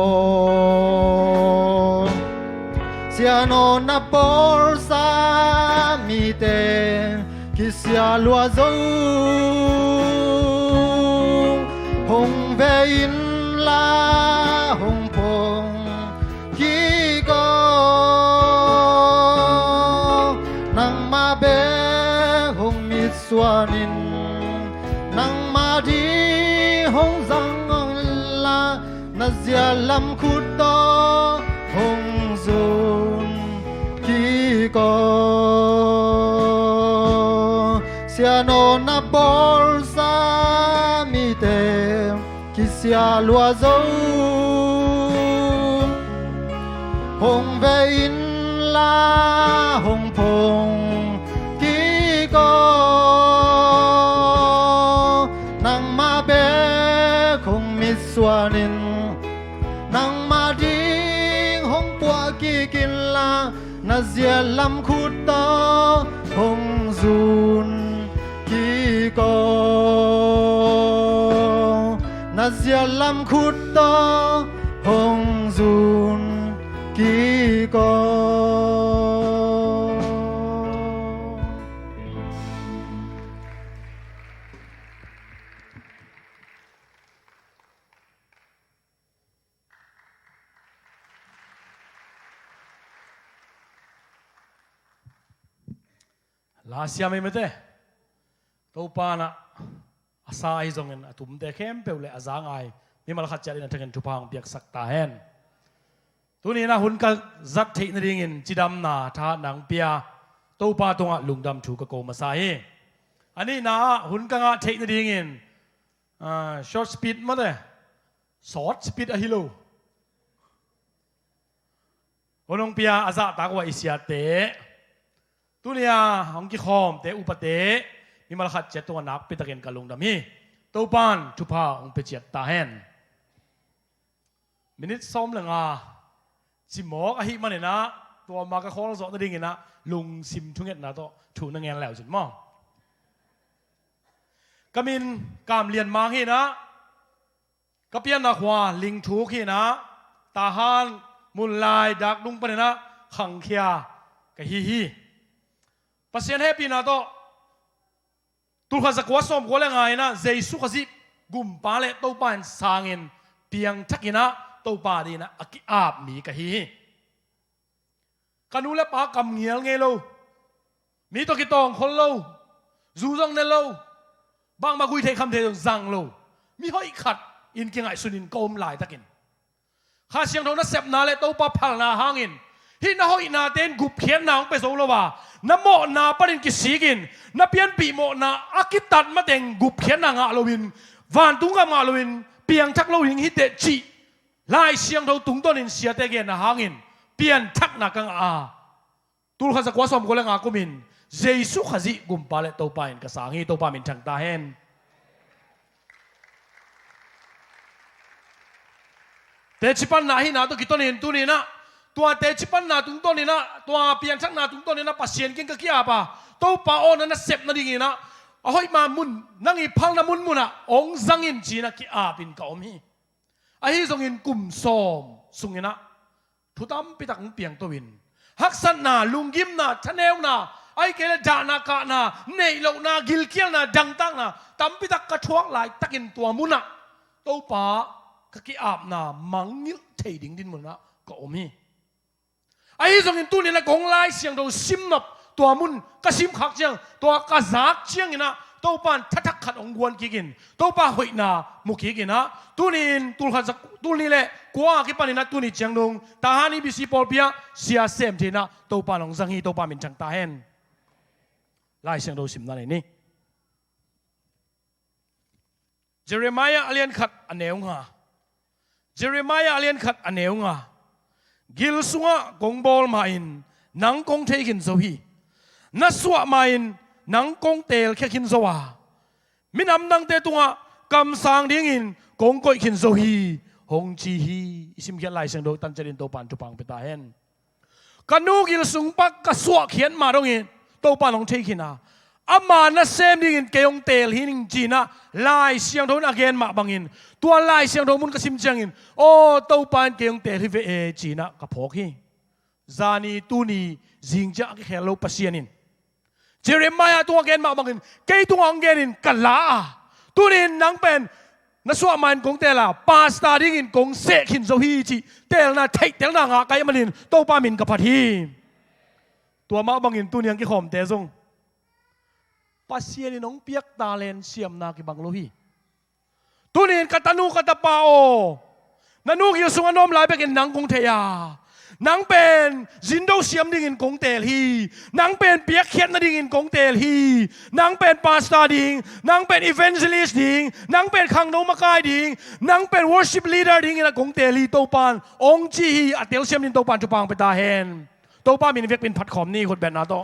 sia no na bol sa mi te kisia lua dâu hong về in la hong phong ki go nang ma be hong mit Suanin nang ma di hong zang la na zia lam khut to hong zun ki go sia no na bol sa mi te kisia lua dâu hong về in la hong phong ki go nang ma be không mit Suanin nang ma di hong bua ki kin la na zia lam khut to hong zun ki go na zia lam khut to hong zun ki go la sia me mete to pa na asa ai zong en atum te khem pe le azang ai mi mal khat chalin thaken tupang piak sakta hen tuni na hun ka zat the na ring in chidam na tha nang pia to pa tonga lungdam thu ka ko masa he ani na hun ka nga the na ring in short speed ma de short speed a hilo onong pia aza ta ko isia te tunia hong ki khom te upate mi mal khat chet to nak pitaken kalung dam hi to pan thupa ong pe chet ta hen minute som langa chi mok a hi manena to ma ka khol zo na ding ina lung sim thunget na to thu na ngel lew chin mo kamin kam lian mang hi na kapian na khwa ling thu khi na ta han mun lai dak dung panena khang khia ka hi pasien happy na to tu kha zakwa som ko le ngai na jesu khazi gum pa le to pan sangin piang thakina to pa di na aki ap mi ka hi kanu le pa kam ngiel nge lo mi to ki tong khol lo zu jong ne lo bang ma gui the kham the zang lo mi hoi khat in ki ngai sunin kom lai takin kha siang thong na sep na le to pa phal na hangin hi na hoi na ten gup khian na pe zo lo ba น้ำโมนาปรินกิสีกินน้ำเปียนปีโมนาอากิตัดมาเต็งกุบเขียนนางาโลวินวานตุงกามาโลวินเปียงทักโลหิงฮิเตจิลายเสียงเราตุงต้นอินเสียเตเกนนะหางินเปียนทักนักังอาตุลขันสักวาสมกุลงากุมินเจสุขจิกุมปาเลโตปาอินกษางีโตปามินชังตาเฮนเตจิปันนาฮินาตุกิตนินตุนีนะตัวเตจิปันนาตุงต้นนี่นะตัวเปียนชักนาตุงต้นนี่นะปัสเซียนกินกะกี้อาปะโตปาโอนันนะเสพนาดิงินะเอาให้มามุนนั่งอีพังนะมุนมุนะองซังอินจีนะกี้อาปินกอมีไอ้ที่ทรงอินกุมซอมสุงอินะทุตามปิตักเปียงตัววินฮักสันนาลุงกิมนาทะเนวนาไอ้เกลจานากะนาเนยโลนากิลเกียงนาดังตั้งนาตามปิตักกระชวกหลายตักินตัวมุนะโตปากะกี้อาบนามังงิลเทดิงดินมุนะกอมีไอ้ทรงอินตุนี่นะกงไล่เสียงเราซิมนับตัวมุนกระซิมขักเจียงตัวกระซักเจียงนี่นะโตปานทักขัดองกวนกินโตปาหอยนามุกิกินนะตุนินตุลขัดตุนี่แหละกว่ากิปานินะตุนี่เจียงนงตาฮานี่บิสิปอลเปียเสียเซมทีนะโตปานองสังฮีโตปามินจังตาเฮนไล่เสียงเราซิมนั่นนี่เจเรมายาเลียนขัดอันเนวงาเจเรมายาเลียนขัดอันเนวงากิลสุงะกงบอลมาอินนังกงเทกินโซฮีนัสวะมาอินนังกงเตลแค่กินโซวามินำนังเตตุงะกำสังดิ้งอินกงก้อยกินโซฮีฮงจีฮีอิสิมเขียนลายเสียงโดตันเจริญโตปานจุปังเปตาเฮนกันนูกิลสุงปักกสวะเขียนมาตรงนี้โตปานของเทกินนะอามานัสเซมดิ้งอินเกยงเตลหินิงจีนะลายเสียงโดนอเกนมาบังอินตัวลายเสียงโดมุนกสิมเจียงอินโอ้โตปานเกยงเตลฮิเวเอจีนะกับพอกฮีจานีตูนีจิงจักเฮโลปัสเซียนินเจเรมายาตัวเกนมาบังอินเกยตัวอังเกนินกัลลาตูนินนังเป็นนัสวามันกงเตล่าปาสตาดิ้งอินกงเซขินโซฮีจีเตลนาเทคเตลนางาไกมันอินโตปามินกับพัทีตัวมาบังอินตูนียงกิขอมเตซงปัสเซียนิน้องเปียกตาเลนเสียมนากิบังโลฮีตูนินกัตานูกัตาปาโอนันูกิสุงอนอมลายไปกินนังกงเทียนังเป็นจินโดเซียมดิ่งอินกงเตลฮีนังเป็นเปียกเขียนนาดิ่งอินกงเตลฮีนังเป็นปาสตาดิ่งนังเป็นอีเวนเจลิสดิ่งนังเป็นขังโนมากายดิ่งนังเป็นวอร์ชิปลีดเดอร์ดิ่งอินกงเตลีโตปานองจีฮีอัตเตลเซียมดิ่งโตปานจุปังไปตาเฮนโตปานมีนเวกเป็นผัดขอมนี่คนแบบนาโต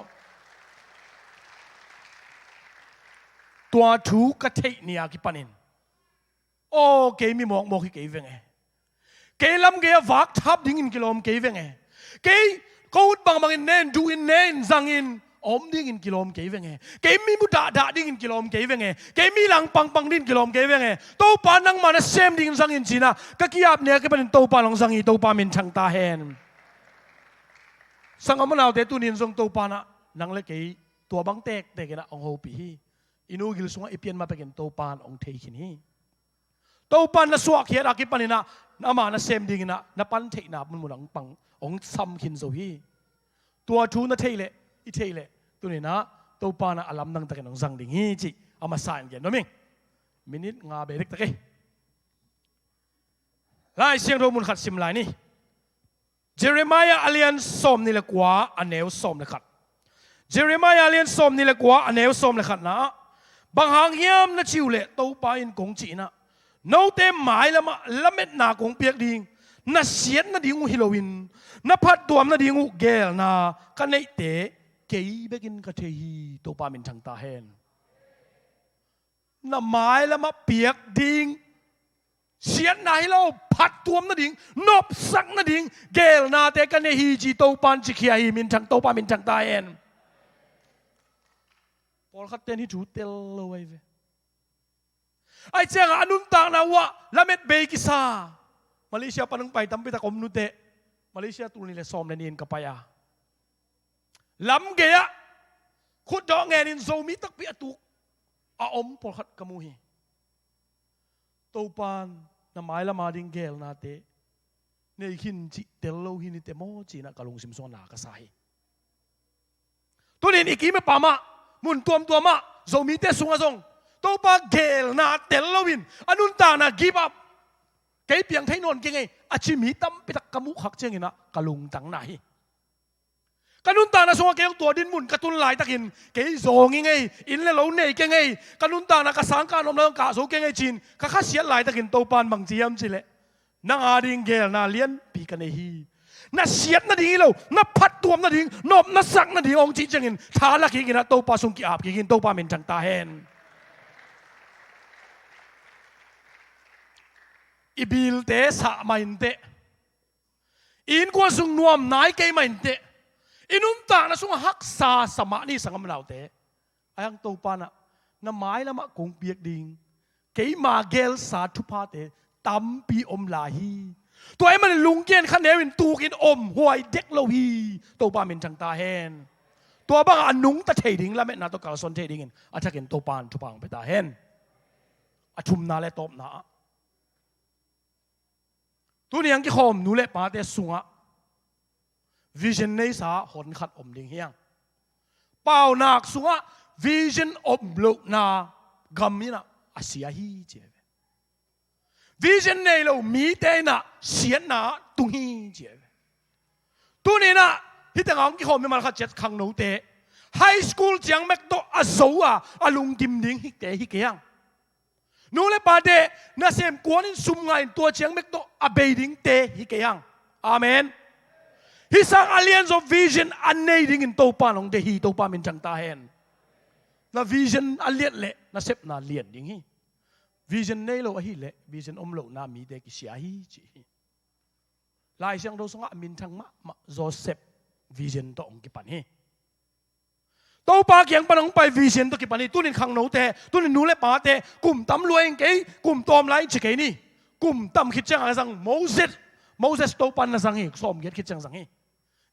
ตัวถูกกระเทยเนี่ยกิปานินโอ้เกมีหมอกที่เกยเวงไงเกยลำเกยวักทับดิ่งอินกิโลมเกยเวงไงเกยกูดบางอินเนนดูอินเนนซังอินอมดิ่งอินกิโลมเกยเวงไงเกยมีมุดด่าดิ่งอินกิโลมเกยเวงไงเกยมีหลังปังดิ่งกิโลมเกยเวงไงโตปานังมานะเซมดิ่งซังอินจีน่ะก็กี้อับเนี่ยก็เป็นโตปาลองซังอินโตปามินชังตาเฮนสังมันเอาแต่ตุนินทรงโตปานะนังเล็กเกยตัวบังเตกเตกนะองโฮปีอินูกิลสุงอีเปียนมาเป็นโตปานองเทคินีโตปานนัสวะเขียนอากิปันนะน้ำมานะเซมดิ่งนะนับปันเทนับมันมุนังปังองซัมขินโซฮีตัวทูนะเทเลอีเทเลตัวนี้นะโตปานะอลัมนังตะกันองซังดิ่งฮีจิเอามาสานกันน้องมิงมินิงาเบริกตะกี้ไล่เสียงโรมุนขัดซิมไลนี่เจเรมายาอเลียนสอมนี่แหละกว่าอันเนวสอมเลยขัดเจเรมายาอเลียนสอมนี่แหละกว่าอันเนวสอมเลยขัดนะบางหางเยี่ยมนะชิวเละโตปาอินกงจีนะโนเต็มหมายละมาละเม็ดนากงเปียกดิ่งน่าเสียนน่าดิ่งฮิโลวินน่าพัดตัวน่าดิ่งเกลน่ากันในเตะเกยเบกินกะเทฮีโตปามินชังตาเฮนน่าหมายละมาเปียกดิ่งเสียนน่าฮิโลพัดตัวน่าดิ่งนบสักน่าดิ่งเกลน่าเตะกันในฮีจีโตปานจิเคียฮีมินชังโตปามินชังตาเฮนพอขัดเตนี่จูเตลเลยเว้ยไอ้เจ้าอนุนต่างนาวะละเม็ดเบกิซามาเลเซียปนังไปตั้มไปตะกมนุเตะมาเลเซียตุลิเลซอมเลนินกับไปอะลำเกียขุดดอกเงินินโซมิตักเปียตุกอาอมพอขัดกมูฮีตูปานน้ำไม้ละมาดิงเกลนาเตเนยขินจิเตลโลหินิเตโมจีนะกะลงซิมซอนนากะไซตัวนี้อีกกี่ไม่ปามะมุนตัวมะโซมิเตสุงะซงโตปาเกลนาเตลโลวินอนุนตานากีบับเกยเปียงไทยนนเก่งไงอาชิมีตั้มไปตักกมุขักเจงินะกะลุงตังไหน kanun ta na sunga kayong tua din mun katun lai takin kay zongi ngay in le lo nei kay ngay kanun ta na kasang ka nom lang ka so kay ngay chin kakasiat lai takin to pan mang Thiam chile nang ading gel na lian pi kan hi na siat na ding lo na phat tuam na ding nop na sak na ding ong chi changin thala ki gina to pa sung ki ap ki gin to pa men chang ta hen ibil te sa main te in ko sung nuam nai kay main te inun ta na sung hak sa sama ni sangam lao te ayang to pa na mai lama kong piak ding kay ma gel sa thu pa te tam pi om la hiตัวไอ้มันลุงเกียนขันเนวินตูกินอมหวยเด็กโลฮีตัวปาเป็นจังตาเฮนตัวบางอันนุงตะเทดิงแล้วแม่นาตัวกาลซอนเทดิงอาจจะเห็นตัวปานทุพังไปตาเฮนอาชุมนาเลตบนาตัวนี้ยังกี่คมนูเล่ปาเตสุงะวิชั่นในสาหอนขัดอมดิงเฮียงเป่านักสุงะวิชั่นอมลุกนากำมินะอาเซียฮีเจวิชั่นในเรามีแต่น่ะเสียน่ะตุงฮีเจตัวนี้น่ะที่ต่างกี่คนไม่มาขัดเจ็ดขังโนเตไฮสคูลเจียงแม็กโตอาโซอาลุงดิมดิงฮิเตฮิเกียงนู้นเลยปาเดน่ะเซมกวนอินซุ่มไงตัวเจียงแม็กโตอาเบดิงเตฮิเกียงอาเมนฮิสังอ Alliance of Visionอันนี้ดิ่งอินโตปานองเดฮีโตปามินจังตาเฮนน่ะวิชั่นอันเลียนเละน่ะเซปน่ะเลียนดิ่งฮีวิชั่นในโลกฮีเละวิชั่นอมโลกนามีเด็กเสียฮีจีลายเสียงเราสงะมินทังมะโจเซฟวิชั่นตัวองค์กิปันฮีตัวปากยังปนองไปวิชั่นตัวกิปันฮีตุนินขังโนเตตุนินนูเลปาเตกลุ่มตำรวจเกย์กลุ่มตอมไล่จิเกนี่กลุ่มตำคิดจังอะไรสังโมเสสตัวปันนะสังฮีสมเกียรติคิดจังสังฮี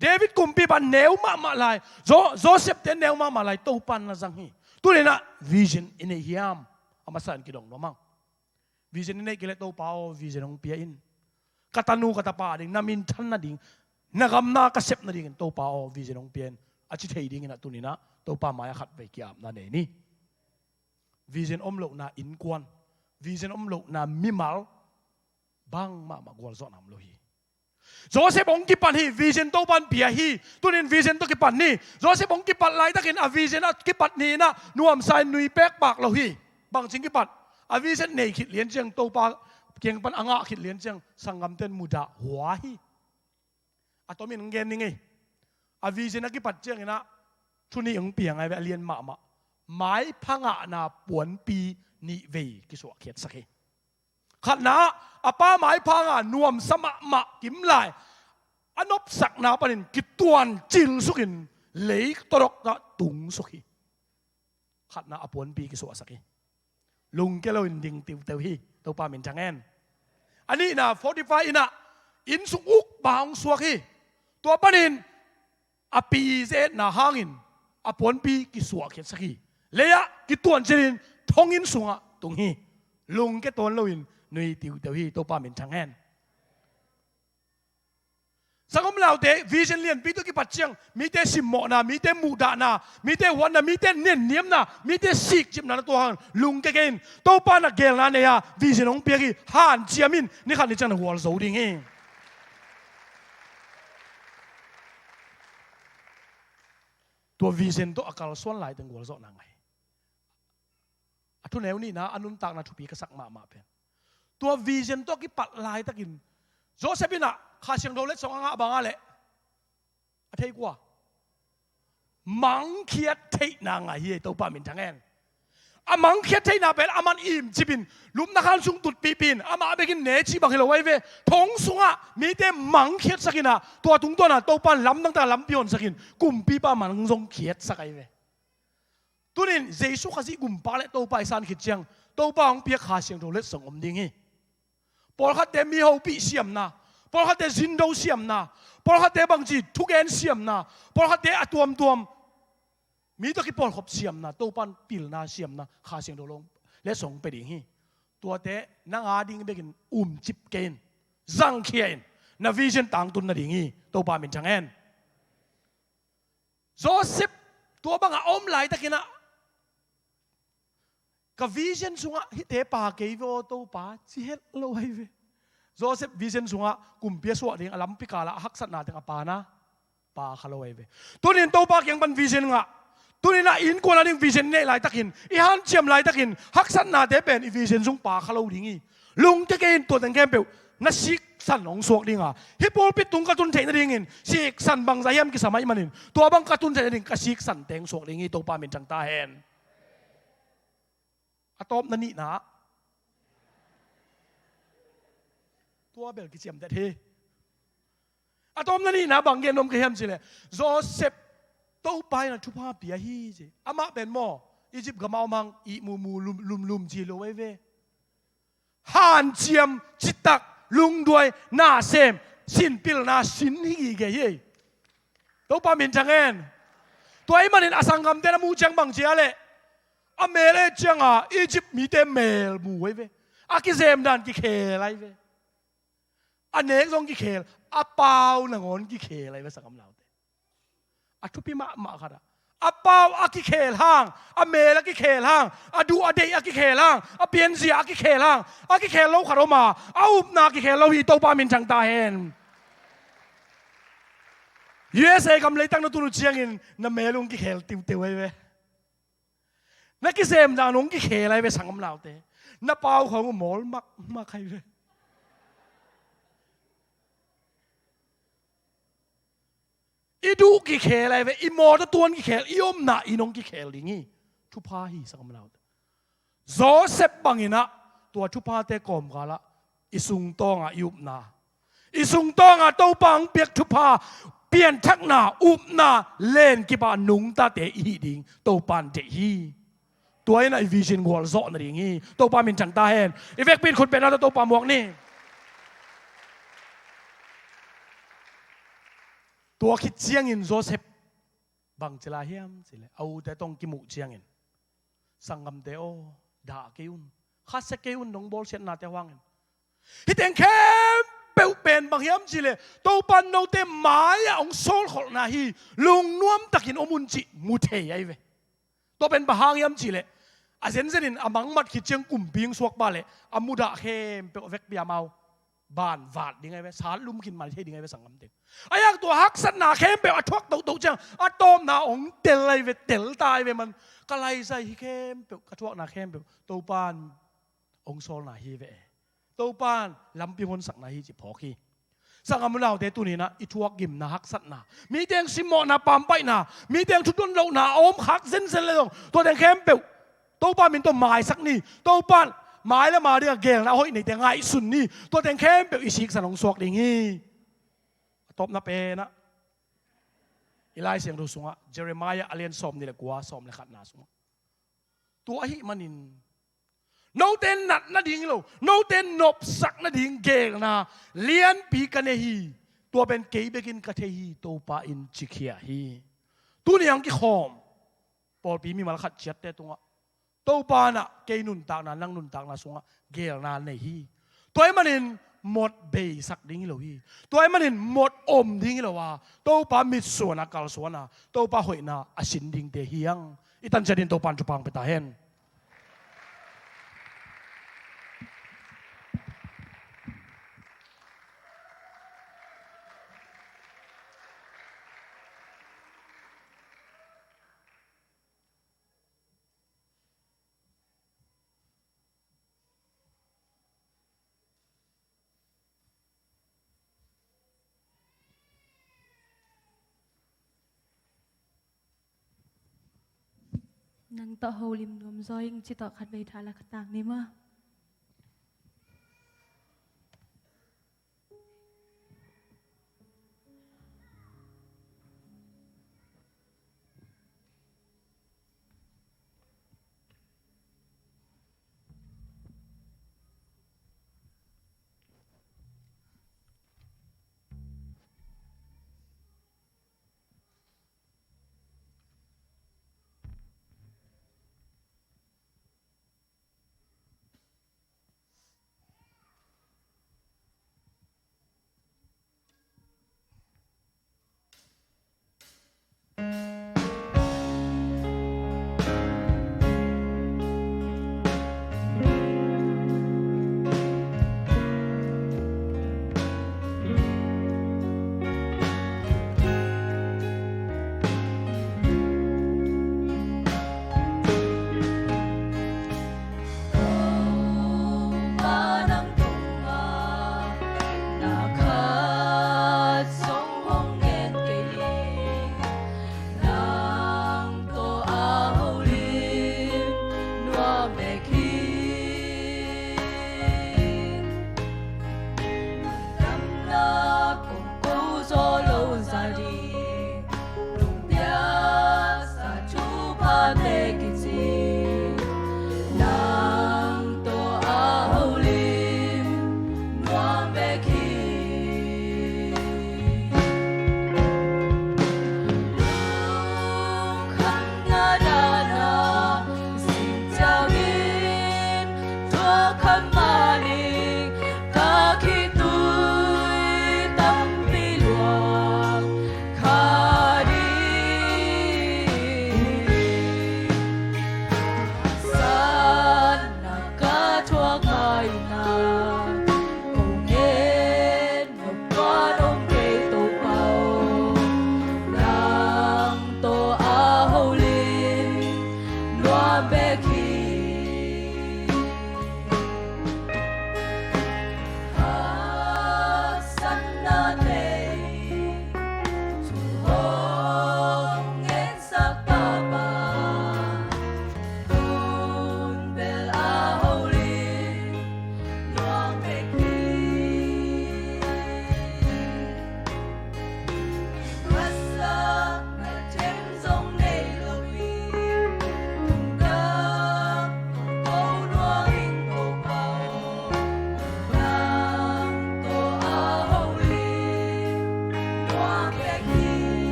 เดวิดกลุ่มปีปันเนวมาลายโจเซฟเตนเนวมาลายตัวปันนะสังฮีตุนินนะวิชั่นอินเฮียมอามาสันกิดองน้องมั่งวิชั่นนี่กิเลตัวเปล่าวิชั่นองเปียอินกตันูกตปาดิ่งนามินทันนาดิ่งนากำนากระเสพนาดิ่งตัวเปล่าวิชั่นองเปียนอาชิตเฮดิ่งนะตัวนี้นะตัวป่ามายขัดไปเกี่ยมนั่นเองนี่วิชั่นอมโลกนาอินกวนวิชั่นอมโลกนามิมัลบางมากวอลซอนามโลฮีโจเซฟองกิปันฮีวิชั่นตัวปันเปียฮีตัวนี้วิชั่นตัวกิปันนี่โจเซฟองกิปันไล่ตะกินอวิชั่นกิปันนี่นะนวมใส่นุยแปกปากโลฮีบางสิ่งกิปันอวิชั่นเนี่ยคิดเลี้ยงเจียงตัวป่าเกี่ยงปันอ่างคิดเลี้ยงเจียงสังกัมเต้นมุดาหัวฮีอะตัวมีนงเงินนี่ไงอวิชั่นกิปันเจียงนะทุนนี้ยังเปียงไงแบบเรียนมาไม้พังอานาปวนปีนิเวกิสวะเขียดสักทีขัดนะอาป้าไม้พังานวมสมะกิมลายอนบสักนาปนินกิตวนจิลสุกินเล็กตรกนะตุงสุขีขัดนะอปวนปีกิสวะสักทีลุงแกเราอินดิ่งติวเตวฮีตัวปามินจังเงินอันนี้นะ45อินะอินสุอุกบางสวกีตัวปนินอปีเซนะหางอินอปวนปีกิสวะเขียดสักทีเลียกิตวนจิลินทองอินสุงะตุงฮีลุงแกตัวเราอินนุยติวเตวฮีตัวปามินจังเงินสังคมเราเดวิชั่นเลียนปีตุกิปัจจังมีแต่สิมโมนามีแต่มูดานามีแต่วันนามีแต่เนียนเนียมนามีแต่สิกจิบนาตัวหังลุงแกเกนตัวปานักเกลนาเนี่ยวิชั่นองเปียกีฮันเจียมินนี่ขันนี่จังหัวโซดิ้งเองตัววิชั่นตัวอากาศส่วนหลายถึงหัวโซนังไงทุนแนวนี้นะอนุนตักนาทุปีกษักมาเป็นตัววิชั่นตัวกิปัดลายตะกินโจเซฟินะข้าเชียงโดเล็กสองอ่างบางอะไรอะเทกว่ามังเคียดเทนางไงเฮ้ตัวป้ามินจังเงินอามังเคียดเทนาเป็นอามันอิ่มจิบินลุมนักขันสุงตุดปีปินอามาเบกินเนจิบังเฮลไว้เวทงสุงะมีแต่มังเคียดสักินะตัวตุงตัวน่ะตัวป้าล้ำตั้งแต่ล้ำเปียนสักินกุมปีป้ามันทรงเคียดสักไอเวตัวนี้เจสุขสิกุมป้าและตัวป้าสันขิดเชียงตัวป้าของเปียข้าเชียงโดเล็กสองอมดิ่งเฮพอเขาเตมีเขาปีเสียมนะพอเขาเตจินโดเสียมนะพอเขาเตบางจีทุกเอ็นเสียมนะพอเขาเตอตัวมีตัวกี่ปอลขบเสียมนะตัวปันปิลนาเสียมนะข้าเสียงโดลงและส่งไปดิ่งฮีตัวเตนางอาดิ่งเบกินจิบเกนจังเขียนนาวิชั่นต่างตุนนาดิ่งฮีตัวปาเป็นจังเอ็นโจเซฟตัวบางอมไหลตะกินะกับวิชั่นสุงะฮิเตปาเกยโวตัวปาจีเฮลโลไฮเวโจเซฟวิชั่นสุงะกุมเปียสวะดิ่งอลัมปิกาละฮักสัตนาถึงอปานะ pa khaloi ve tunin to pa kyang ban vision nga tunin na in ko na ding vision ne lai takin i han chiam lai takin haksan na te pen i vision sung pa khalo dingi lung te ken to tang kem pe na sik san ong suak dinga hipol pit tung ka tun thei na dingin sik san bang zayam ki samai manin to bang ka tun thei ding ka sik san teng suak dingi to pa min chang ta hen atop na ni na to bel ki chiam dat he atom na ni na bang gen nom ke hem chile Joseph to pai na thupa pia hi je ama ben mo Egypt gamau mang I mu lum ji lo we ve han chiam chitak lung duai na sem sin pil na sin hi ge ye to pa min chang en to ai manin asangam te na mu chang bang chia le amele chang a Egypt mi te mel mu we ve akizem dan ki khe lai ve anek zong ki khel a pau na ngon ki khel ai ba sakam lao te a thupi ma khara a pau a ki khel hang a mel a ki khel hang a du a dei a ki khel hang a pian zia a ki khel hang a ki khel lo kharo ma a up na ki khel lo hi to pa min chang ta hen USA kam lei tang no tu chiang in na melung ki khel tiu ai ve na ki sem da nong ki khel ai ve sakam lao te na pau khong mol mak khai ve idu ki khel ai ve I mo da tuan ki khel iom na inong ki khel dingi thu pa hi sakam lao Joseph bangina tua thu pa te kom gala isung tonga iup na isung tonga to pang piak thu pa pian thak na up na len ki ba nung ta te I ding to pan te hi tua na vision gol zo na dingi to pa min chang ta hen evek pin khut pe na to pa mok niตัวคิดเจียงอินโจเซฟบางเจลาเฮียมสิเลยเอาแต่ต้องกิมุเจียงอินสังกำเตโอด่าเกี่ยวข้าศึกเกี่ยวน้องบอลเชนนาเตวังอินฮิตเองเข้มเปลวเป็นบางเฮียมสิเลยตัวปันโนเตหมายองโซลขอนาฮีลุงนวมตะกินอมุนจิมุเทยไอเวตัวเป็นบางเฮียมสิเลยอาเซนเซนินอามังมัดคิดเจียงกลุ่มปิงสวกบาเลยอามุดาเข้มเปลวเวกเบียเมาบ้านวาดยังไงเว้สารลุ่มกินมาเท่ยังไงเว้สังคมเด็กไอ้ยังตัวฮักสันนาเข้มเปลอะทวกตัวจังอะตอมนาองเตลเลยเวเตลตายเวมันกะไลใส่เข้มเปลกระทวกนาเข้มเปลตัวปานองโซลนาฮีเวตัวปานลำปีคนสักนาฮีจิพอคีสังคมเราเดตุนี่นะอิทวกกิมนาฮักสันนามีเตียงซิมอนาปามไปนามีเตียงชุดต้นเรานาอมฮักเส้นเลยตัวแดงเข้มเปลตัวปานเป็นตัวหมายสักนี่ตัวปานหมายแล้วมาเรื่องเก่งแล้วเฮ้ยในแต่ไงสุนนี่ตัวแต่งเข้มเปลวอิชิกสันองสวกอย่างงี้ตบนับเปนะอีไลเสียงดูสูงอ่ะเจเรมายาอเลียนสอมนี่แหละกัวสอมเลยขัดหนาสูงตัวหิมันินโนเตนนัดนัดดิ่งเราโนเตนนบสักนัดดิ่งเก่งนะเลียนปีกันเฮีตัวเป็นเกย์เบกินกัทเฮีตัวปาอินจิเคียฮีตัวนี้ยังกี่ขอมปอลปีมีมาขัดเจ็ดแต่ตรงอ่ะตัวปานะเกย์นุนตากนะนั่งนุนตากนะสูงอ่ะเกย์นาในฮีตัวมันนินหมดเบยสักดิ้งเราฮีตัวมันนินหมดอมดิ้งเราว่าตัวปามิดส่วนนักการส่วนนะตัวปาหอยนะอาศินดิ้งเตฮียังอีตันจะดินตัวปานจุพังไปตาเห็นนังต่อโฮลิมรวมซอยยังจิตต่อขัดเวทาละต่างนี่มั้ง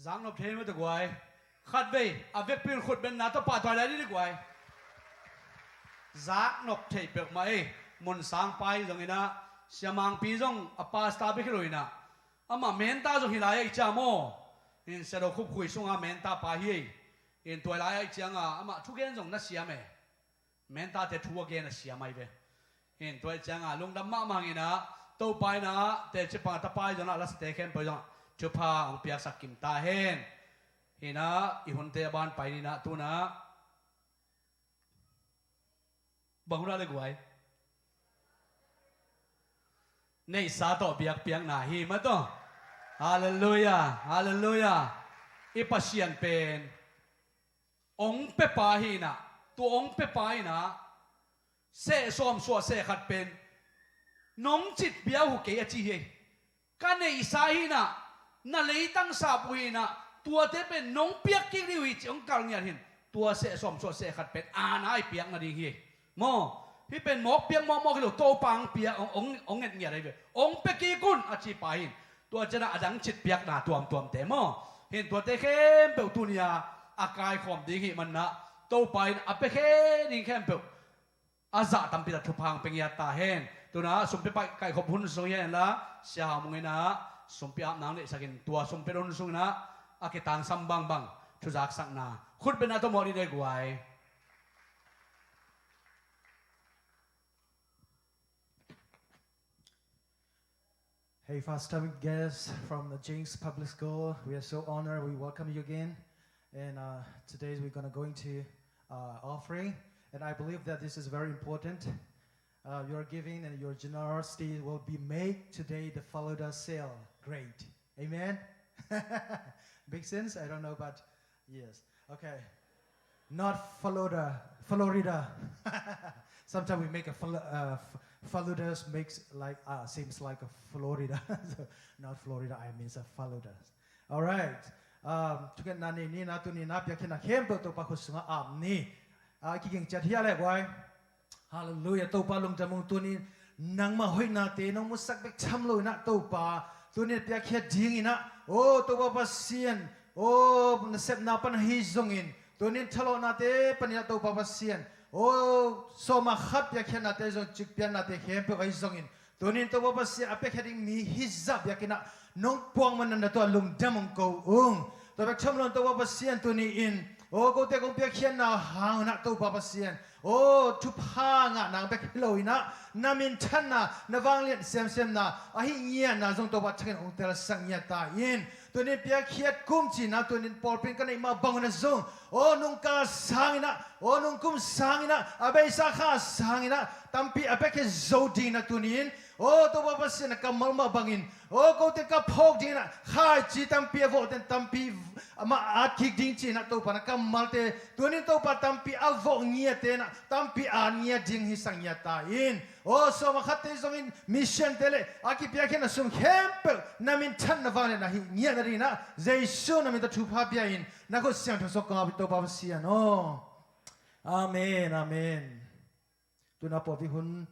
giang nộp thêm với tụi quái khát về à việc pin khụt bên nào tao bà toài lại đi đi quái giang nộp thêm bẹt mày muốn sang pai rồi nghe na xem mang pi rong à pasta biết rồi na ama menta rồi hiện lại ai cha mo in sẽ đâu khúc khui sung à menta pa hi in toài lại ai chăng à ama chú gen rong na xem mày menta te thua gen na xem mày về in toài chăng à lungdam mang nghe na tàu pai na te chỉ pa ta pai rồi na last te khen pai rồi chú pa ông piak sakim ta hen hina HUNTE ban pai ni na tu na bang ra le guai nei sa to BIAKPIAK na hi ma to hallelujah hallelujah ipasian pen ong pe pa hi na tu ong pe pa hi na se som so se khat pen nong chit bia hu ke a chi he ka nei sa hi na lấy tăng sa bùi na tua thế bên nông piak kinh đi hủy chong kal nhà hin tua sẽ xóm xóa sẽ khát bên nai piak na đi hi mo hi bên mok piak mo cái đồ tô pang piak ông nghe nhà đây về ông piak kia kun à chi pa hin tua chân là đắng chít piak na tuam thế mo hin tua thế khem bèo tu nia à cái khom đi hi mình na tô pai à piak khem đi khem bèo à dạ tam pi là chụp hàng bên nhà ta hen tu na sum pe pai cái khom hun sung hen la xia mong nghe na sumpi ap nang le sakin tua sumpi ron sung na akitang sambang bang chuzak sak na khut ben ato mori de guai Hey, first-time guests from the James Public School, we are so honored. We welcome you again. And today we're going to go into offering. And I believe that this is very important. Your giving and your generosity will be made today the Florida sale great. Amen? Big sense? I don't know, but yes. Okay. Not Florida. Sometimes we make a Florida makes like seems like a Florida. So not Florida, I mean a Florida. All right. Tuken nani ni na tu ni na pya kena kempo to pa khusunga amni. Kiking chat hiya le boy. Hallelujah. To pa lung jamung tu ni nang ma hoi na te nong musak bek cham lo na to pa tu ni pya khet ding ina. Oh to pa pasien. Oh na sep na pan hi zongin. Tu ni thalo na te pan ya to pa pasien. Oh, so ma khat ya khen na te zong chik pian na te khem pe kai zong in tonin to ba si ape kheting mi hizab ya kina nong puang man na to lungdam ko to ba chom lon to ba sian to ni in oh ko te kong pe khen na hang na to ba sian oh tu pha nga nang pe khlo ina na min than na wang lian sem na a hi ngia na zong to ba chen ong tel sang ya ta in tonin pe khiat kum chi na tonin por pin kan ma bang na zong oh nung ka sang ina oh nung kum sang ina abe sa kha sang ina tampi ape ke zodi na tunin oh to ba sin ka mal ma bangin oh ko te ka phok din na khai chi tampi avo ten tampi ma at kik ding chi na to pa na ka mal te tunin to pa tampi avo ngia te na tampi an ngia ding hi sang ya ta in oh so ma khat te zong in mission tele aki pya ke na sum kempel na min chan na va na hi ngia na ri na jesu na min ta thu pha pya in na ko siang tho so ka to pa sia no amen amen tu na po vi hun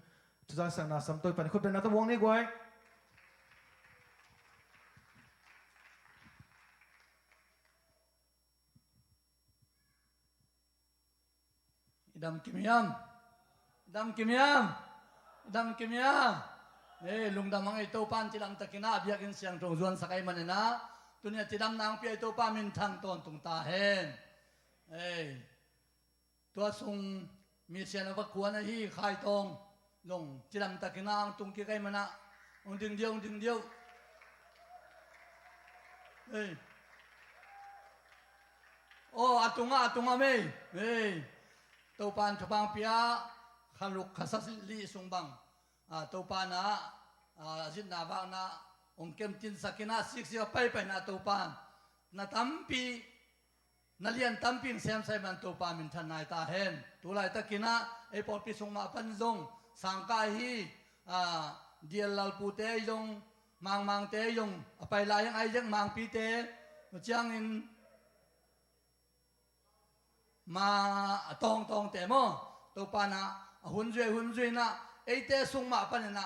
tu sang sang na sam toi pan khut ben na to wong ni gwai idam kimiam lungdam ang ito pan tilang takina biyakin siyang tungzuan sakay manina tunya tidam nang pi ito pa min thang ton tung tahen tua sung mi siya na bakuan na hi khai tong long tilang takina ang tung kikay mana ong ding diyo atunga me topan chupang pia khaluk khasas li sungbang topan na jin na ba na ong kem tin sakina siksio pai na topan na tampi na lian tamping sem sai man topan min than nai ta hen tulai takina e por pi sungma pan zong sangka hi dial lal pu te yong mang te yong apai la yang ai jeng mang pi te chiang in ma tong te mo to pa na hun zui na e te sung ma pa na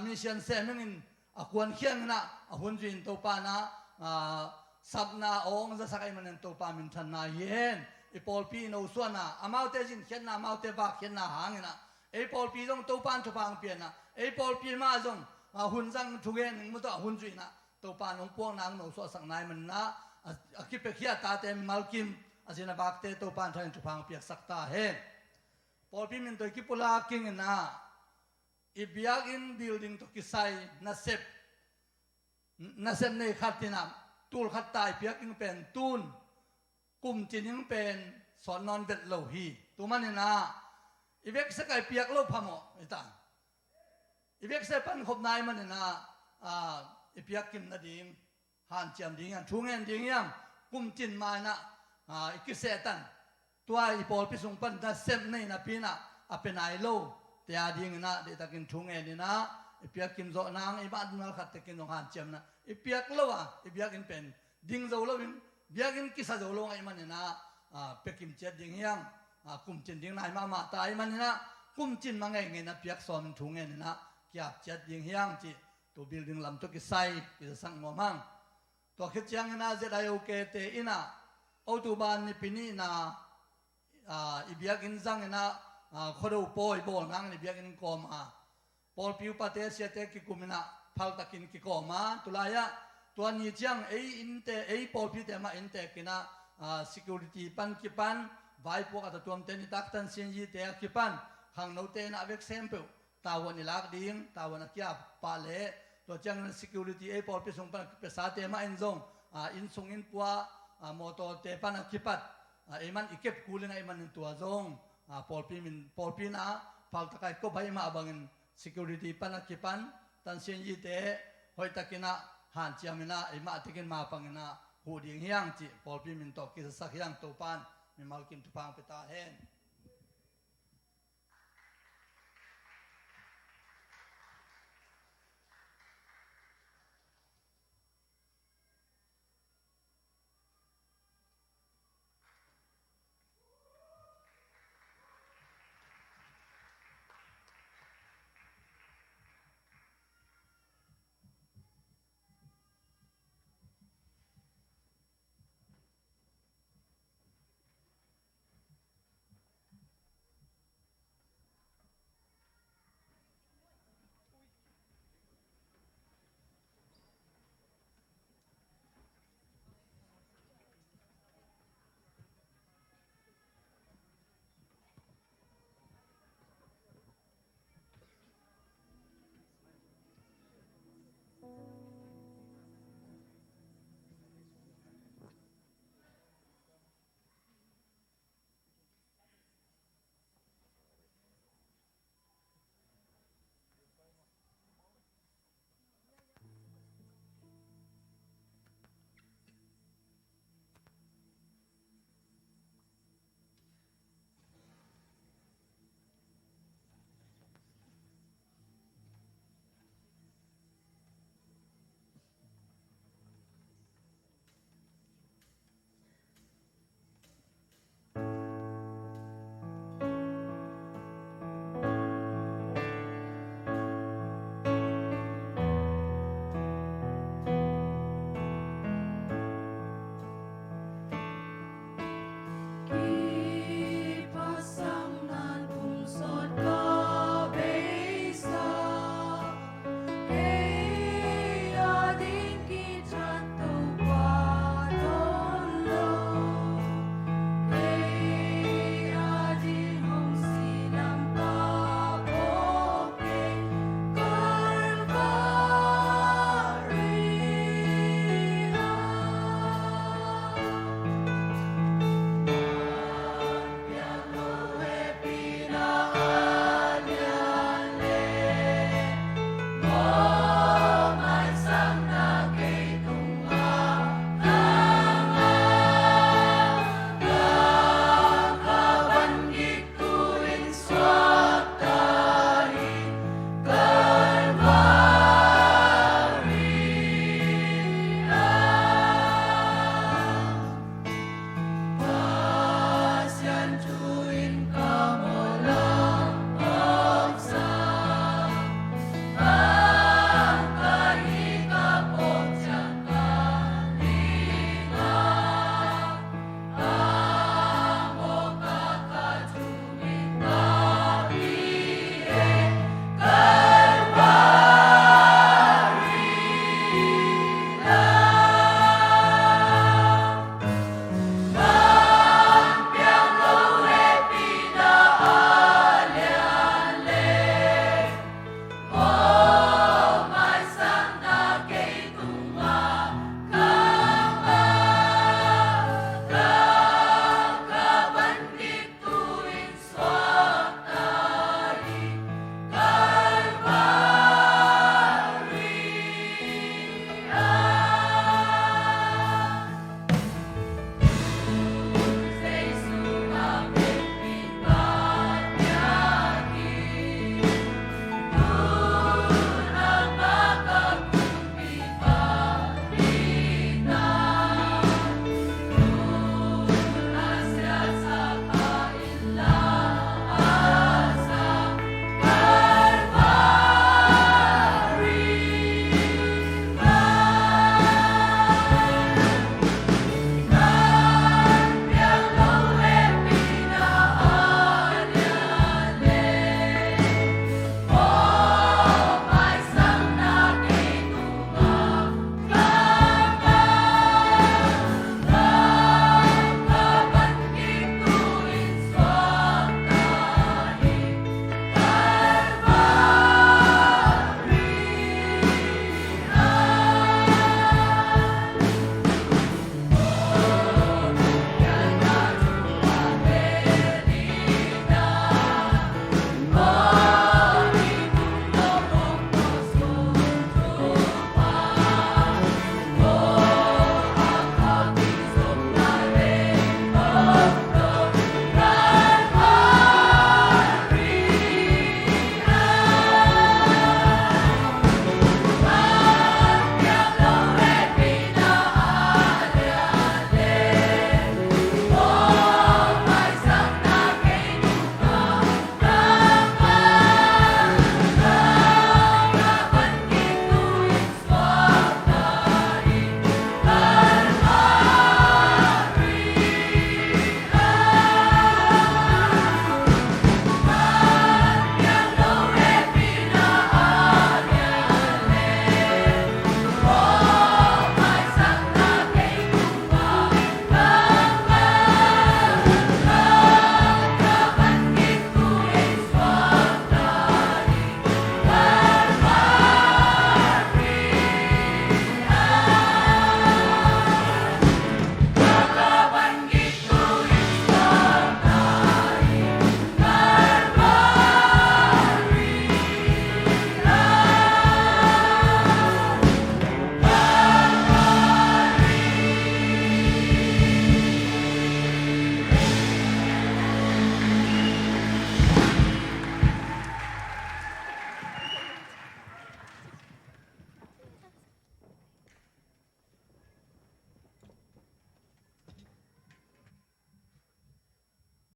mission se meng in a kwan khiang na hun zui to pa na สับนาองจะสักไอ้มันตัวปามินทันนาเย็นไอ้ปอลปีโนส่วนน่ะอามาเตจินเขียนน่ะมาเตบักเขียนน่ะหางน่ะไอ้ปอลปีจงตัวปานทุพังเปลี่ยนน่ะไอ้ปอลปีมาจงหุ่นจังทุเกนมุตหุ่นจุยน่ะตัวปานองพวงนางโนส่วนสักนายมันน่ะคิดไปเขียตาเต็มมัลกิมอาศินาบักเตตัวปานทันทุพังเปียกสักตาเฮปอลปีมินตัวคิปุลากิงน่ะอีเบียกินบิลดิ้งตัวกิไซน่ะเซฟในขัดที่น่ะตูลขัดตายเปียกอิงเป็นตูนกลุ่มจินยังเป็นสอนนอนเบ็ดโลหีตัวมันเนี่ยนะอีเวกสกายเปียกโลพามอไอ้ตาอีเวกเซปันขบนายมันเนี่ยนะอีเปียกกินนาดิงหันเจียมดิงยังช่วงเงินดิงยังกลุ่มจินมานะอีกิเซตันตัวอีปอลพิสุงปันนะเซมในนะปีนะเป็นไอโลแต่อาดิงนะเดี๋ยวตะกินช่วงเงินนี่นะอีเปียกกินโซนางอีบ้านนั่งขัดตะกินตรงหันเจียมนะอีเปียกโลอีเปียกกินเป็นดิงโซโลวินเบียกินกิสาโจลงไอ้มันเนี่ยนะเปียกกิมเจ็ดดิงยังกุมจินดิงนายมาตายมันเนี่ยนะกุมจินมาไงไงนะเปียกซ้อนถุงไงเนี่ยนะเกียบเจ็ดดิงยังจีตัวบิลดิ้งลำตัวกิไซกิจะสั่งงอมังตัวคิดยังนะเจดายโอเคเตอินะเอาตัวบ้านนี่ปีนี้นะอีเบียกินสั่งนะคนดูโปยโบนังนี่เบียกินกอมาปอลพิวปาเตเสียเตกิกุมินะพัลตะกินกิกอมาตุลายะตัวนี้จังอินเตปอลพิเตมาอินเตกินะsecurity ปันกิปันไว้พวกอัตตัวมเตนิตักตันเซียนยีเตกิปันข้างโนเตนะเวกเซมเปิลตาวันนี้ลักดิ้งตาวันนักยาปาเล่ตัวจัง security ปอลพิส่งปันเปสาเตมาอินซงอินส่งอินปัวมอโตเตปันกิปัดมันอีเก็บกูเลยนะมันตัวซงปอลพินะพัลตะไคก็ไปมาบัง security ปันกิปันตันเซียนยีเตหอยตะกินะหันเจียมินะไอ้มาติกินมาปังนะหูดิ่งเฮียงจีปอลปีมินตอกกิสสักเฮียงตัวปานมีมาลกิมตุพังไปตาเฮน